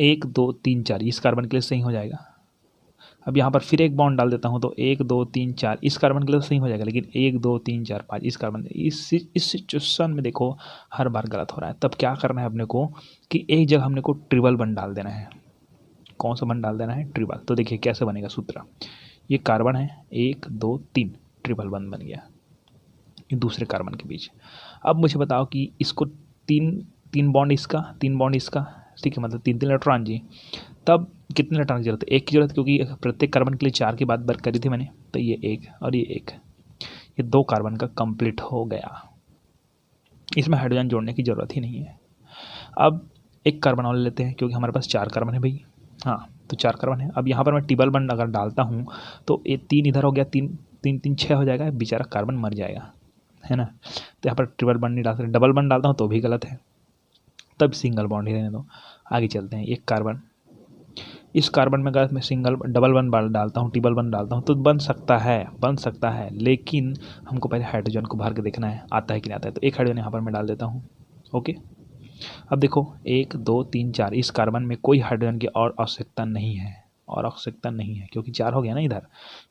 1 2 3 4 इस कार्बन के लिए सही हो जाएगा। अब यहाँ पर फिर एक बॉन्ड डाल देता हूँ तो 1 2 3 4 इस कार्बन के लिए सही हो जाएगा, लेकिन 1 2 3 4 5 इस कार्बन, इस सिचुएशन में देखो हर बार गलत हो रहा है। तब क्या करना है अपने को कि एक जगह हमने को ट्रिपल बॉन्ड डाल देना है। कौन सा बॉन्ड डाल देना है? ट्रिपल। तो देखिए कैसे बनेगा सूत्र, ये कार्बन है 1 2 3 ट्रिपल बॉन्ड बन गया ये दूसरे कार्बन के बीच। अब मुझे बताओ कि इसको तीन बॉन्ड इसका, 3 बॉन्ड इसका, ठीक है, मतलब 3 इलेक्ट्रॉन जी। तब कितने इलेक्ट्रॉन की जरूरत है? 1 की जरूरत, क्योंकि प्रत्येक कार्बन के लिए 4 की बात करी थी मैंने, तो ये 1 और ये 1, ये 2 कार्बन का कंप्लीट हो गया। इसमें हाइड्रोजन जोड़ने की जरूरत ही नहीं है। अब एक कार्बन और लेते हैं, क्योंकि हमारे पास 4 कार्बन है भाई। हाँ, तो 4 कार्बन है। अब यहाँ पर मैं ट्रिपल बॉन्ड अगर डालता हूँ तो ये 3 इधर हो गया, 3 3 3 6 हो जाएगा, बेचारा कार्बन मर जाएगा, है ना। तो यहाँ पर ट्रिपल बॉन्ड नहीं डाल सकते, डबल बॉन्ड डालता हूँ तो भी गलत है, तब सिंगल बॉन्ड ही रहने दो। आगे चलते हैं। एक कार्बन, इस कार्बन में अगर मैं डबल बॉन्ड डालता हूँ, ट्रिपल बॉन्ड डालता हूँ तो बन सकता है, लेकिन हमको पहले हाइड्रोजन को भर के देखना है आता है कि नहीं आता है। तो एक हाइड्रोजन यहाँ पर मैं डाल देता हूँ। ओके, अब देखो 1 2 3 4 इस कार्बन में कोई हाइड्रोजन की और आवश्यकता नहीं है, क्योंकि 4 हो गया ना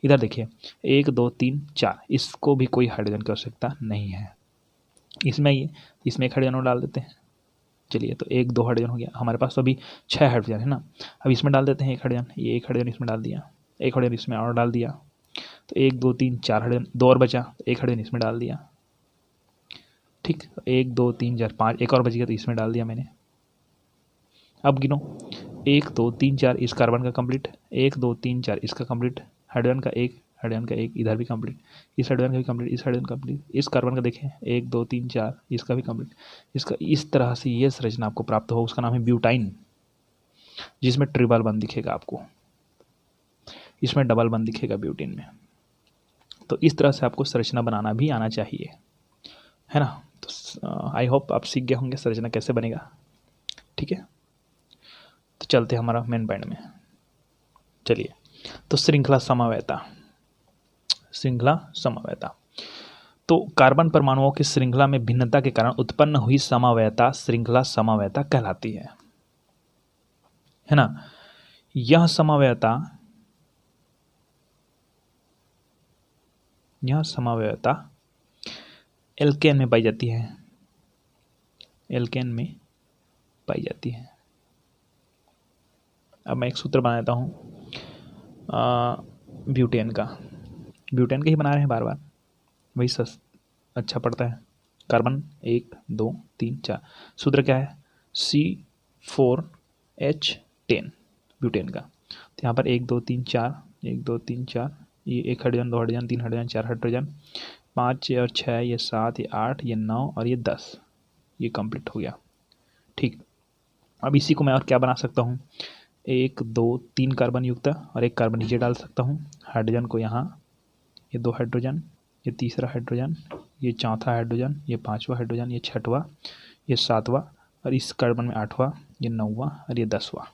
इधर देखिए 1 2 3 4 इसको भी कोई हाइड्रोजन की आवश्यकता नहीं है। इसमें एक हाइड्रोजन और डाल देते हैं। चलिए, तो 1 2 हाइड्रोजन हो गया हमारे पास, तो अभी 6 हाइड्रोजन है ना। अब इसमें डाल देते हैं एक हाइड्रोजन, ये एक हाइड्रोजन इसमें डाल दिया, एक हाइड्रोजन इसमें और डाल दिया, तो 1 2 3 4 हाइड्रोजन, 2 और बचा, एक हाइड्रोजन इसमें डाल दिया। ठीक, 1 2 3 4 5 एक और बच गया तो इसमें डाल दिया मैंने। अब गिनो 1 2 3 4 इस कार्बन का कंप्लीट, 1 2 3 4 इसका कंप्लीट, हाइड्रोजन का एक इधर भी कंप्लीट, इस हाइड्रोजन का भी कंप्लीट, इस हाइड्रोजन कंप्लीट, इस कार्बन का देखें 1 2 3 4 इसका भी कंप्लीट, इसका। इस तरह से ये संरचना आपको प्राप्त हो, उसका नाम है ब्यूटाइन, जिसमें ट्रिपल बॉन्ड दिखेगा आपको, इसमें डबल बॉन्ड दिखेगा ब्यूटेन में। तो इस तरह से आपको संरचना बनाना भी आना चाहिए, है ना। तो आई होप आप सीख गए होंगे संरचना कैसे बनेगा। ठीक है, तो चलते हैं हमारा मेन पॉइंट में। चलिए, तो श्रृंखला समवायता। तो कार्बन परमाणुओं की श्रृंखला में भिन्नता के कारण उत्पन्न हुई समवायता श्रृंखला समवायता कहलाती है ना। यह समवायता एल्केन में पाई जाती है। अब मैं एक सूत्र बनाता हूँ ब्यूटेन का ही बना रहे हैं बार बार, वही अच्छा पड़ता है। कार्बन 1 2 3 4, सूत्र क्या है? C4H10 ब्यूटेन का। तो यहाँ पर 1 2 3 4 ये 1 हाइड्रोजन, 2 हाइड्रोजन, 3 हाइड्रोजन, 4 हाइड्रोजन, 5 और 6, ये 7, ये 8, ये 9 और ये 10, ये कंप्लीट हो गया। ठीक, अब इसी को मैं और क्या बना सकता हूँ? 1 2 3 कार्बन युक्त और एक कार्बन नीचे डाल सकता हूँ। हाइड्रोजन को यहाँ, ये 2 हाइड्रोजन, ये तीसरा हाइड्रोजन, ये चौथा हाइड्रोजन, ये 5वां हाइड्रोजन, ये 6वां, ये 7वां, और इस कार्बन में 8वां, ये 9वां और ये 10वां।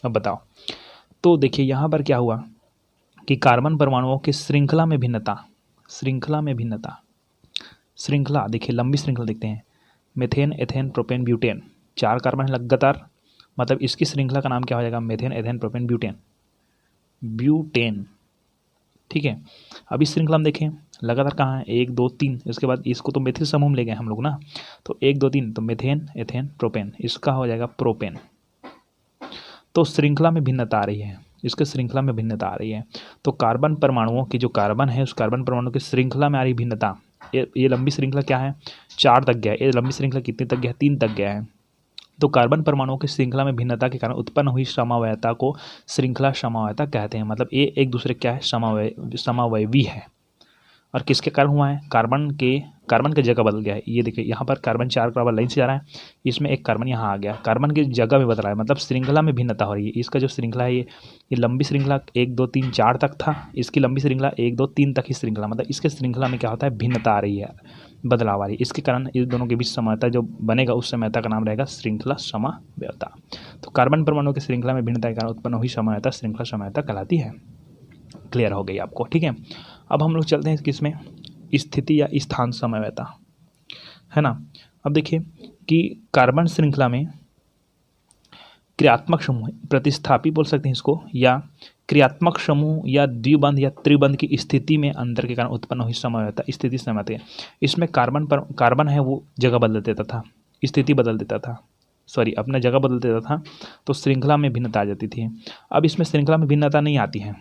अब बताओ, तो देखिए यहाँ पर क्या हुआ कि कार्बन परमाणुओं की श्रृंखला में भिन्नता, देखिए लंबी श्रृंखला देखते हैं। Methane, ethane, propane, butane, 4 carbon है लगातार, मतलब इसकी श्रृंखला का नाम क्या हो जाएगा? Methane, ethane, propane, butane. ठीक है, अब इस श्रृंखला में देखें लगातार कहाँ है? 1 2 3, इसके बाद इसको तो मेथिल समूह में ले गए हम लोग ना, तो 1 2 3, तो मेथेन, एथेन, प्रोपेन, इसका हो जाएगा प्रोपेन। तो श्रृंखला में भिन्नता आ रही है, इसके श्रृंखला में भिन्नता आ रही है। तो कार्बन परमाणुओं की जो कार्बन है, उस कार्बन परमाणु की श्रृंखला में आ रही भिन्नता, ये लंबी श्रृंखला क्या है? 4 तक गया है। ये लंबी श्रृंखला कितने तक गया है? 3 तक गया है। तो कार्बन परमाणुओं की श्रृंखला में भिन्नता के कारण उत्पन्न हुई समवायता को श्रृंखला समवायता कहते हैं। मतलब ये एक दूसरे क्या है? समवायवी है। और किसके कारण हुआ है? कार्बन के जगह बदल गया है। ये देखिए यहाँ पर कार्बन 4 कार्बन लाइन से जा रहा है, इसमें एक कार्बन यहाँ आ गया, कार्बन की जगह में बदल रहा है, मतलब श्रृंखला में भिन्नता हो रही है। इसका जो श्रृंखला है ये लंबी श्रृंखला 1 2 3 4 तक था, इसकी लंबी श्रृंखला 1 2 3 तक ही श्रृंखला, मतलब इसके श्रृंखला में क्या होता है? भिन्नता आ रही है, बदलाव आ रही है। इसके कारण इस दोनों के बीच समवायता जो बनेगा उस समवायता का नाम रहेगा श्रृंखला समवायता। तो कार्बन परमाणु की श्रृंखला में भिन्नता के कारण उत्पन्न हुई समवायता श्रृंखला समवायता कहलाती है। क्लियर हो गई आपको, ठीक है। अब हम लोग चलते हैं किस में, स्थिति या स्थान समन्वयता, है ना। अब देखिए कि कार्बन श्रृंखला में क्रियात्मक समूह, प्रतिस्थापी बोल सकते हैं इसको, या क्रियात्मक समूह या द्विबंध या त्रिबंध की स्थिति में अंतर के कारण उत्पन्न हुई समन्वयता स्थिति समन्वयता। इसमें कार्बन है वो जगह बदल देता था, स्थिति बदल देता था, सॉरी अपना जगह बदल देता था, तो श्रृंखला में भिन्नता आ जाती थी। अब इसमें श्रृंखला में भिन्नता नहीं आती है,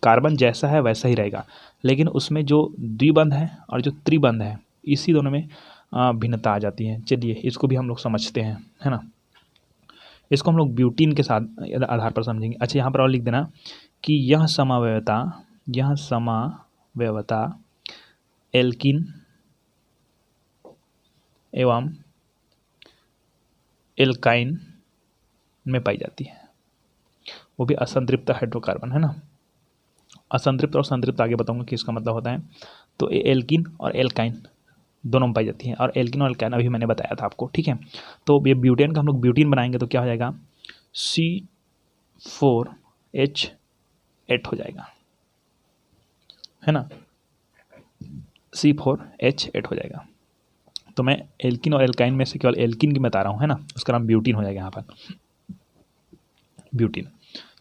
कार्बन जैसा है वैसा ही रहेगा, लेकिन उसमें जो द्विबंध है और जो त्रिबंध है इसी दोनों में भिन्नता आ जाती है। चलिए इसको भी हम लोग समझते हैं, है ना। इसको हम लोग ब्यूटीन के साथ आधार पर समझेंगे। अच्छा, यहाँ पर और लिख देना कि यह समावयवता एल्किन एवं एल्काइन में पाई जाती है, वो भी असंतृप्त हाइड्रोकार्बन, है ना। असंतृप्त और संतृप्त आगे बताऊंगा कि इसका मतलब होता है। तो एल्किन और एल्काइन दोनों में पाई जाती है, और एल्किन और एल्काइन अभी मैंने बताया था आपको, ठीक है। तो ये ब्यूटेन का हम लोग ब्यूटीन बनाएंगे तो क्या हो जाएगा, C4H8 हो जाएगा, है ना, C4H8 हो जाएगा। तो मैं एल्किन और एल्काइन में से केवल एल्किन की बता रहा हूँ, है ना, उसका नाम ब्यूटीन हो जाएगा यहाँ पर, ब्यूटीन।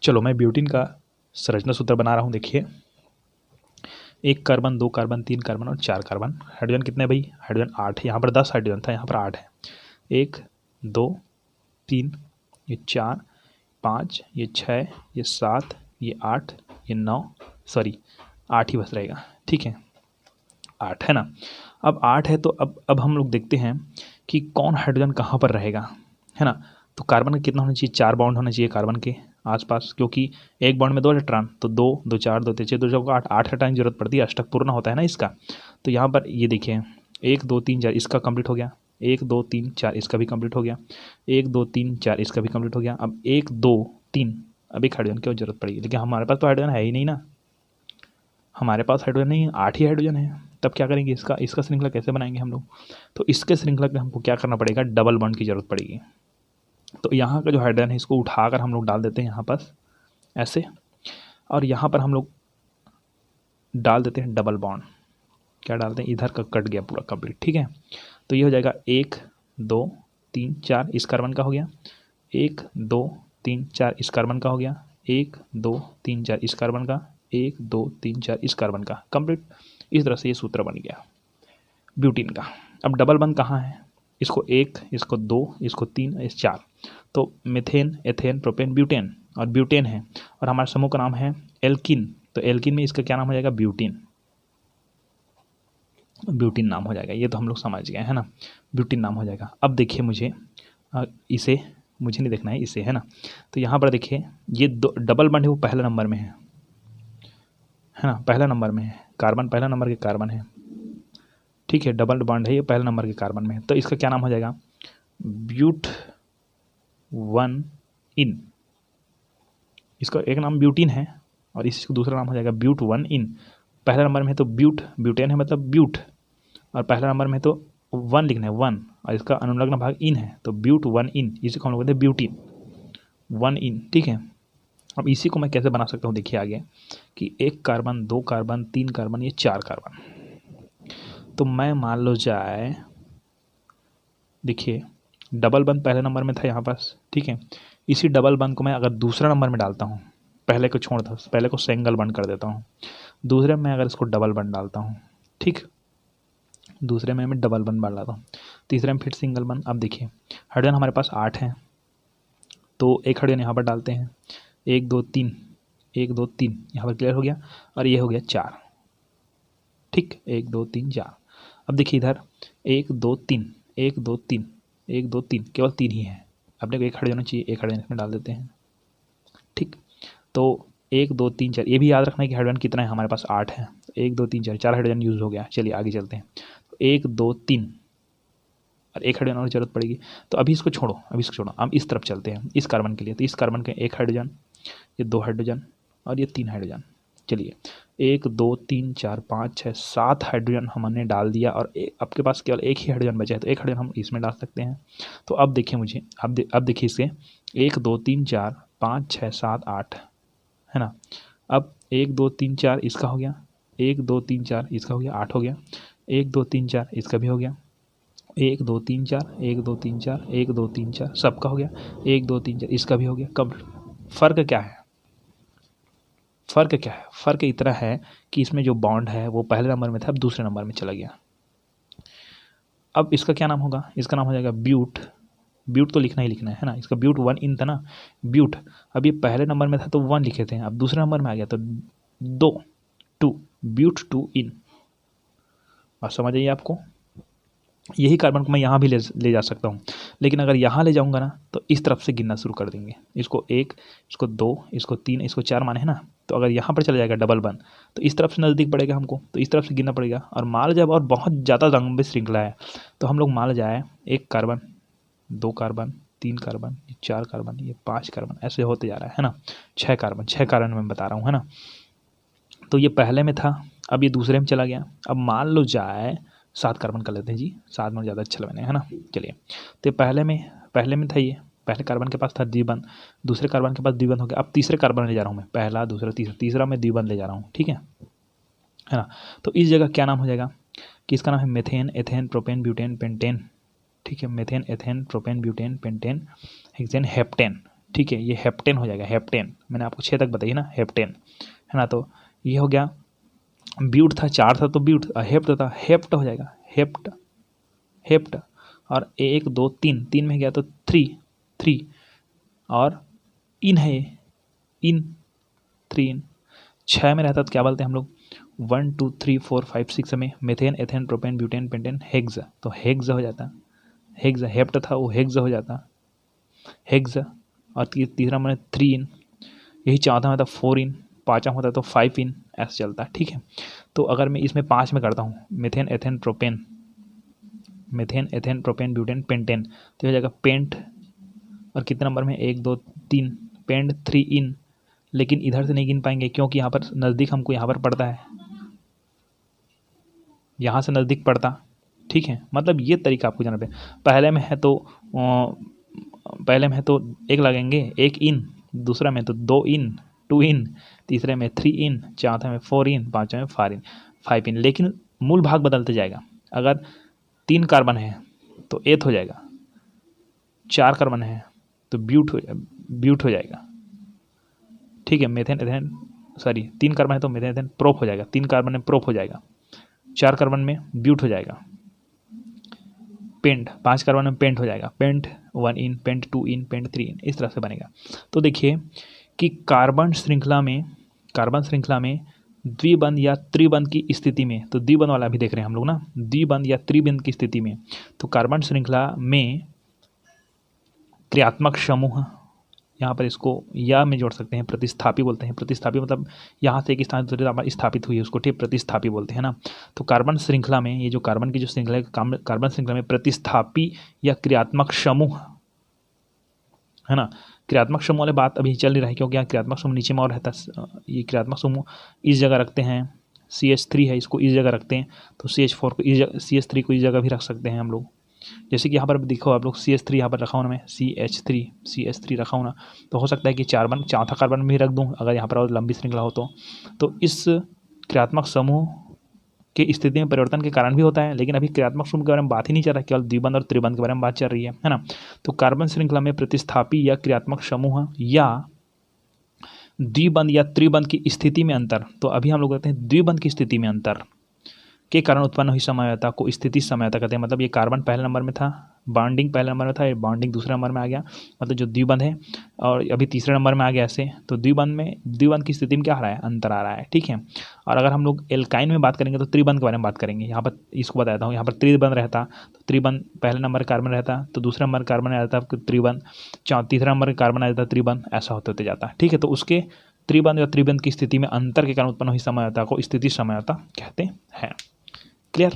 चलो मैं ब्यूटीन का संरचना सूत्र बना रहा हूँ। देखिए 1 कार्बन 2 कार्बन 3 कार्बन और 4 कार्बन। हाइड्रोजन कितने भाई, हाइड्रोजन 8, यहाँ पर 10 हाइड्रोजन था, यहाँ पर 8 है। 1 2 3 ये 4 5 ये 6 ये 7 ये 8 ये 9, सॉरी 8 ही बस रहेगा, ठीक है 8, है ना। अब 8 है तो अब हम लोग देखते हैं कि कौन हाइड्रोजन कहाँ पर रहेगा, है ना। तो कार्बन का कितना होना चाहिए, 4 बॉन्ड होना चाहिए कार्बन के आसपास, क्योंकि एक बॉन्ड में 2 इलेक्ट्रॉन, तो 2 2 4 2 3 6 2 4 8 इलेक्ट्रॉन की जरूरत पड़ती है, अष्टक पूर्ण होता है ना इसका। तो यहाँ पर ये देखिए 1 2 3 4 इसका कंप्लीट हो गया, 1 2 3 4 इसका भी कंप्लीट हो गया, 1 2 3 4 इसका भी कंप्लीट हो गया। अब 1 2 3 अब एक हाइड्रोजन की जरूरत पड़ेगी, लेकिन हमारे पास तो हाइड्रोजन है ही नहीं ना, हमारे पास हाइड्रोजन नहीं है, 8 ही हाइड्रोजन है। तब क्या करेंगे, इसका श्रृंखला कैसे बनाएंगे हम लोग। तो इसके श्रृंखला में हमको क्या करना पड़ेगा, डबल बॉन्ड की जरूरत पड़ेगी। तो यहाँ का जो हाइड्रोजन है इसको उठाकर हम लोग डाल देते हैं यहाँ पर ऐसे, और यहाँ पर हम लोग डाल देते हैं डबल बॉन्ड। क्या डालते हैं, इधर का कट गया पूरा कंप्लीट, ठीक है। तो ये हो जाएगा 1 2 3 4 इस कार्बन का हो गया, 1 2 3 4 इस कार्बन का हो गया, 1 2 3 4 इस कार्बन का, 1 2 3 4 इस कार्बन का, कंप्लीट। इस तरह से ये सूत्र बन गया ब्यूटीन का। अब डबल बॉन्ड कहाँ है, इसको 1 इसको 2 इसको 3 इस 4, तो मीथेन एथेन प्रोपेन ब्यूटेन, और ब्यूटेन है, और हमारे समूह का नाम है एल्किन, तो एल्किन में इसका क्या नाम हो जाएगा, ब्यूटीन, ब्यूटीन नाम हो जाएगा। ये तो हम लोग समझ गए, है ना, ब्यूटीन नाम हो जाएगा। अब देखिए मुझे इसे मुझे नहीं देखना है, इसे, है ना। तो यहाँ पर देखिए ये डबल बॉन्ड है वो पहला नंबर में है ना, पहला नंबर में है कार्बन, पहला नंबर के कार्बन है, ठीक है। डबल बॉन्ड है ये पहला नंबर के कार्बन में है, तो इसका क्या नाम हो जाएगा, ब्यूट 1 इन। इसका एक नाम ब्यूटीन है और इसका दूसरा नाम हो जाएगा ब्यूट 1 इन। पहला नंबर में है तो ब्यूटेन है मतलब ब्यूट, और पहला नंबर में तो 1 लिखना है 1, और इसका अनुलग्न भाग इन है, तो ब्यूट 1 इन, इसी को हम लोग कहते हैं ब्यूटीन 1 इन, ठीक है। अब इसी को मैं कैसे बना सकता हूँ, देखिए आगे कि 1 कार्बन 2 कार्बन 3 कार्बन ये 4 कार्बन। तो मैं मान लो जाए, देखिए डबल बंद पहले नंबर में था यहाँ पास, ठीक है। इसी डबल बंद को मैं अगर दूसरा नंबर में डालता हूँ, पहले को छोड़ दो, पहले को सिंगल बंद कर देता हूँ, दूसरे में अगर इसको डबल बंद डालता हूँ, ठीक, दूसरे में मैं डबल बंद डालता हूँ, तीसरे में फिर सिंगल बंद। अब देखिए हाइड्रोजन हमारे पास 8 है, तो एक हाइड्रोजन यहाँ पर डालते हैं, 1 2 3 1 2 3 यहाँ पर क्लियर हो गया, और ये हो गया 4, ठीक, 1 2 3 4। अब देखिए इधर 1 2 3 1 2 3 1 2 3 केवल 3 ही है, अपने को एक हाइड्रोजन चाहिए, एक हाइड्रोजन इसमें डाल देते हैं, ठीक। तो 1 2 3 4 ये भी याद रखना है कि हाइड्रोजन कितना है, हमारे पास 8 है, 1 2 3 4 हाइड्रोजन यूज़ हो गया। चलिए आगे चलते हैं, तो 1 2 3 और एक हाइड्रोजन और जरूरत पड़ेगी, तो अभी इसको छोड़ो, हम इस तरफ चलते हैं इस कार्बन के लिए। तो इस कार्बन के 1 हाइड्रोजन, ये 2 हाइड्रोजन और ये 3 हाइड्रोजन। चलिए 1 2 3 4 5 6 7 हाइड्रोजन हमने डाल दिया, और आपके पास केवल एक ही हाइड्रोजन बचा है, तो एक हाइड्रोजन हम इसमें डाल सकते हैं। तो अब देखिए मुझे अब देखिए इसे 1 2 3 4 5 6 7 8, है ना। अब 1 2 3 4 इसका हो गया, 1 2 3 4 इसका हो गया, 8 हो गया, 1 2 3 4 इसका भी हो गया, 1 2 3 4 1 2 3 4 1 2 3 4 सबका हो गया, 1 2 3 4 इसका भी हो गया। कब फ़र्क क्या है? फ़र्क क्या है? फ़र्क इतना है कि इसमें जो बॉन्ड है वो पहले नंबर में था, अब दूसरे नंबर में चला गया। अब इसका क्या नाम होगा? इसका नाम हो जाएगा ब्यूट। ब्यूट तो लिखना ही लिखना है ना, इसका ब्यूट 1 इन था ना, ब्यूट। अब ये पहले नंबर में था तो 1 लिखे थे, अब दूसरे नंबर में आ गया तो 2 ब्यूट 2 इन। और समझ आइए आपको, यही कार्बन को मैं यहाँ भी ले जा सकता हूँ, लेकिन अगर यहाँ ले जाऊँगा ना तो इस तरफ से गिनना शुरू कर देंगे। इसको 1, इसको 2, इसको 3, इसको 4 माने है ना, तो अगर यहाँ पर चला जाएगा डबल 1 तो इस तरफ से नज़दीक पड़ेगा हमको, तो इस तरफ से गिनना पड़ेगा। और मान जब और बहुत ज़्यादा लंबी श्रृंखला है तो हम लोग मान जाए 1 कार्बन, 2 कार्बन, 3 कार्बन, 4 कार्बन, ये 5 कार्बन, ऐसे होते जा रहा है ना, 6 कार्बन मैं बता रहा हूँ है ना। तो ये पहले में था, अब ये दूसरे में चला गया। अब मान लो जाए 7 कार्बन कर लेते हैं जी, 7 में ज़्यादा अच्छा लगने है ना। चलिए, तो पहले में था, ये पहले कार्बन के पास था द्विबंध, दूसरे कार्बन के पास द्विबंध हो गया। अब तीसरे कार्बन ले जा रहा हूँ मैं, पहला दूसरा तीसरा में द्विबंध ले जा रहा हूँ, ठीक है ना। तो इस जगह क्या नाम हो जाएगा कि इसका नाम है methane, ethane, propane, butane, pentane, ठीक है। Methane, ethane, propane, butane, pentane, hexane, heptane, ठीक है। ये हेप्टेन हो जाएगा, हेप्टेन। मैंने आपको 6 तक बताई ना, हेप्टेन है ना। तो ये हो गया, ब्यूट था 4 था तो ब्यूट, हेप्ट था हेप्ट हो जाएगा, हेप्ट। और 1 2 3 में गया तो 3 और इन है, इन 3 इन। 6 में रहता तो क्या बोलते हैं हम लोग, 1 2 3 4 5 6 में methane, ethane, propane, butane, pentane, hex, तो हेक्स हो जाता, हेक्स। हेप्ट था वो हेक्स हो जाता, हेक्स। और तीसरा मैंने 3 इन, यही चौथा में था 4 इन, पाँचवा होता तो 5 इन, ऐसे चलता है, ठीक है। तो अगर मैं इसमें 5 में करता हूँ, methane, ethane, propane, butane, pentane, तो हो जाएगा पेंट। और कितने नंबर में, 1 2 3, पेंट 3 इन। लेकिन इधर से नहीं गिन पाएंगे क्योंकि यहाँ पर नज़दीक हमको यहाँ पर पड़ता है, यहाँ से नज़दीक पड़ता, ठीक है। मतलब ये तरीका आपको जाना पड़ेगा। पहले में है तो 1 लगेंगे, 1 इन, दूसरा में तो 2 इन, 2 इन, तीसरे में 3 इन, चौथे में 4 इन, पाँचवें में 5 इन। लेकिन मूल भाग बदलते जाएगा। अगर 3 कार्बन है तो एथ हो जाएगा, 4 कार्बन है तो ब्यूट हो जाएगा, ठीक है। मेथेन, एथेन, 3 कार्बन है तो मेथेन, एथेन, प्रोप हो जाएगा, 3 कार्बन में प्रोप हो जाएगा, 4 कार्बन में ब्यूट हो जाएगा, पेंट 5 कार्बन में पेंट हो जाएगा, पेंट 1 इन, पेंट 2 इन, पेंट 3 इन, इस तरह से बनेगा। तो देखिए कि कार्बन श्रृंखला में द्विबंध या त्रिबंध की स्थिति में, तो द्विबंध वाला भी देख रहे हैं हम लोग ना, द्विबंध या त्रिबंध की स्थिति में, तो कार्बन श्रृंखला में क्रियात्मक समूह, यहाँ पर इसको या में जोड़ सकते हैं, प्रतिस्थापी बोलते हैं। प्रतिस्थापी मतलब यहाँ से एक स्थान दूसरे स्थापित हुई है, उसको ठीक प्रतिस्थापी बोलते हैं ना। तो कार्बन श्रृंखला में, ये जो कार्बन की जो श्रृंखला है, कार्बन श्रृंखला में प्रतिस्थापी या क्रियात्मक समूह है ना। क्रियात्मक समूह वाले बात अभी चल नहीं रहा है क्योंकि यहाँ क्रियात्मक समूह नीचे में और रहता है। ये क्रियात्मक समूह इस जगह रखते हैं, CH3 है, इसको इस जगह रखते हैं, तो CH4 को CH3 को इस जगह भी रख सकते हैं हम लोग। जैसे कि यहाँ पर देखो आप लोग, CH3 यहाँ पर रखा हूँ ना मैं, CH3 रखा हूँ ना, तो हो सकता है कि चौथा कार्बन भी रख दूँ अगर यहाँ पर और लंबी श्रृंखला हो तो इस क्रियात्मक समूह के स्थिति में परिवर्तन के कारण भी होता है। लेकिन अभी क्रियात्मक समूह के बारे में बात ही नहीं चल रहा है, केवल द्विबंध और त्रिबंध के बारे में बात चल रही है ना। तो कार्बन श्रृंखला में प्रतिस्थापी या क्रियात्मक समूह या द्विबंध या त्रिबंध की स्थिति में अंतर, तो अभी हम लोग कहते हैं द्विबंध की स्थिति में अंतर के कारण उत्पन्न हुई समयता को स्थिति समयता कहते हैं। मतलब ये कार्बन पहले नंबर में था, बॉन्डिंग पहले नंबर में था, ये बॉन्डिंग दूसरे नंबर में आ गया, मतलब जो द्विबंध है, और अभी तीसरे नंबर में आ गया ऐसे। तो द्विबंध की स्थिति में क्या आ रहा है, अंतर आ रहा है, ठीक है। और अगर हम लोग एल्काइन में बात करेंगे तो त्रिबंध के बारे में बात करेंगे। यहाँ पर इसको बताता हूँ, यहाँ पर त्रिबंध रहता तो त्रिबंध पहले नंबर कार्बन रहता तो दूसरे नंबर कार्बन आ जाता त्रिबंध, तीसरा नंबर कार्बन आ जाता त्रिबंध, ऐसा होते जाता, ठीक है। तो उसके त्रिबंध या त्रिबंध की स्थिति में अंतर के कारण उत्पन्न हुई समयता को स्थिति समयता कहते हैं। क्लियर।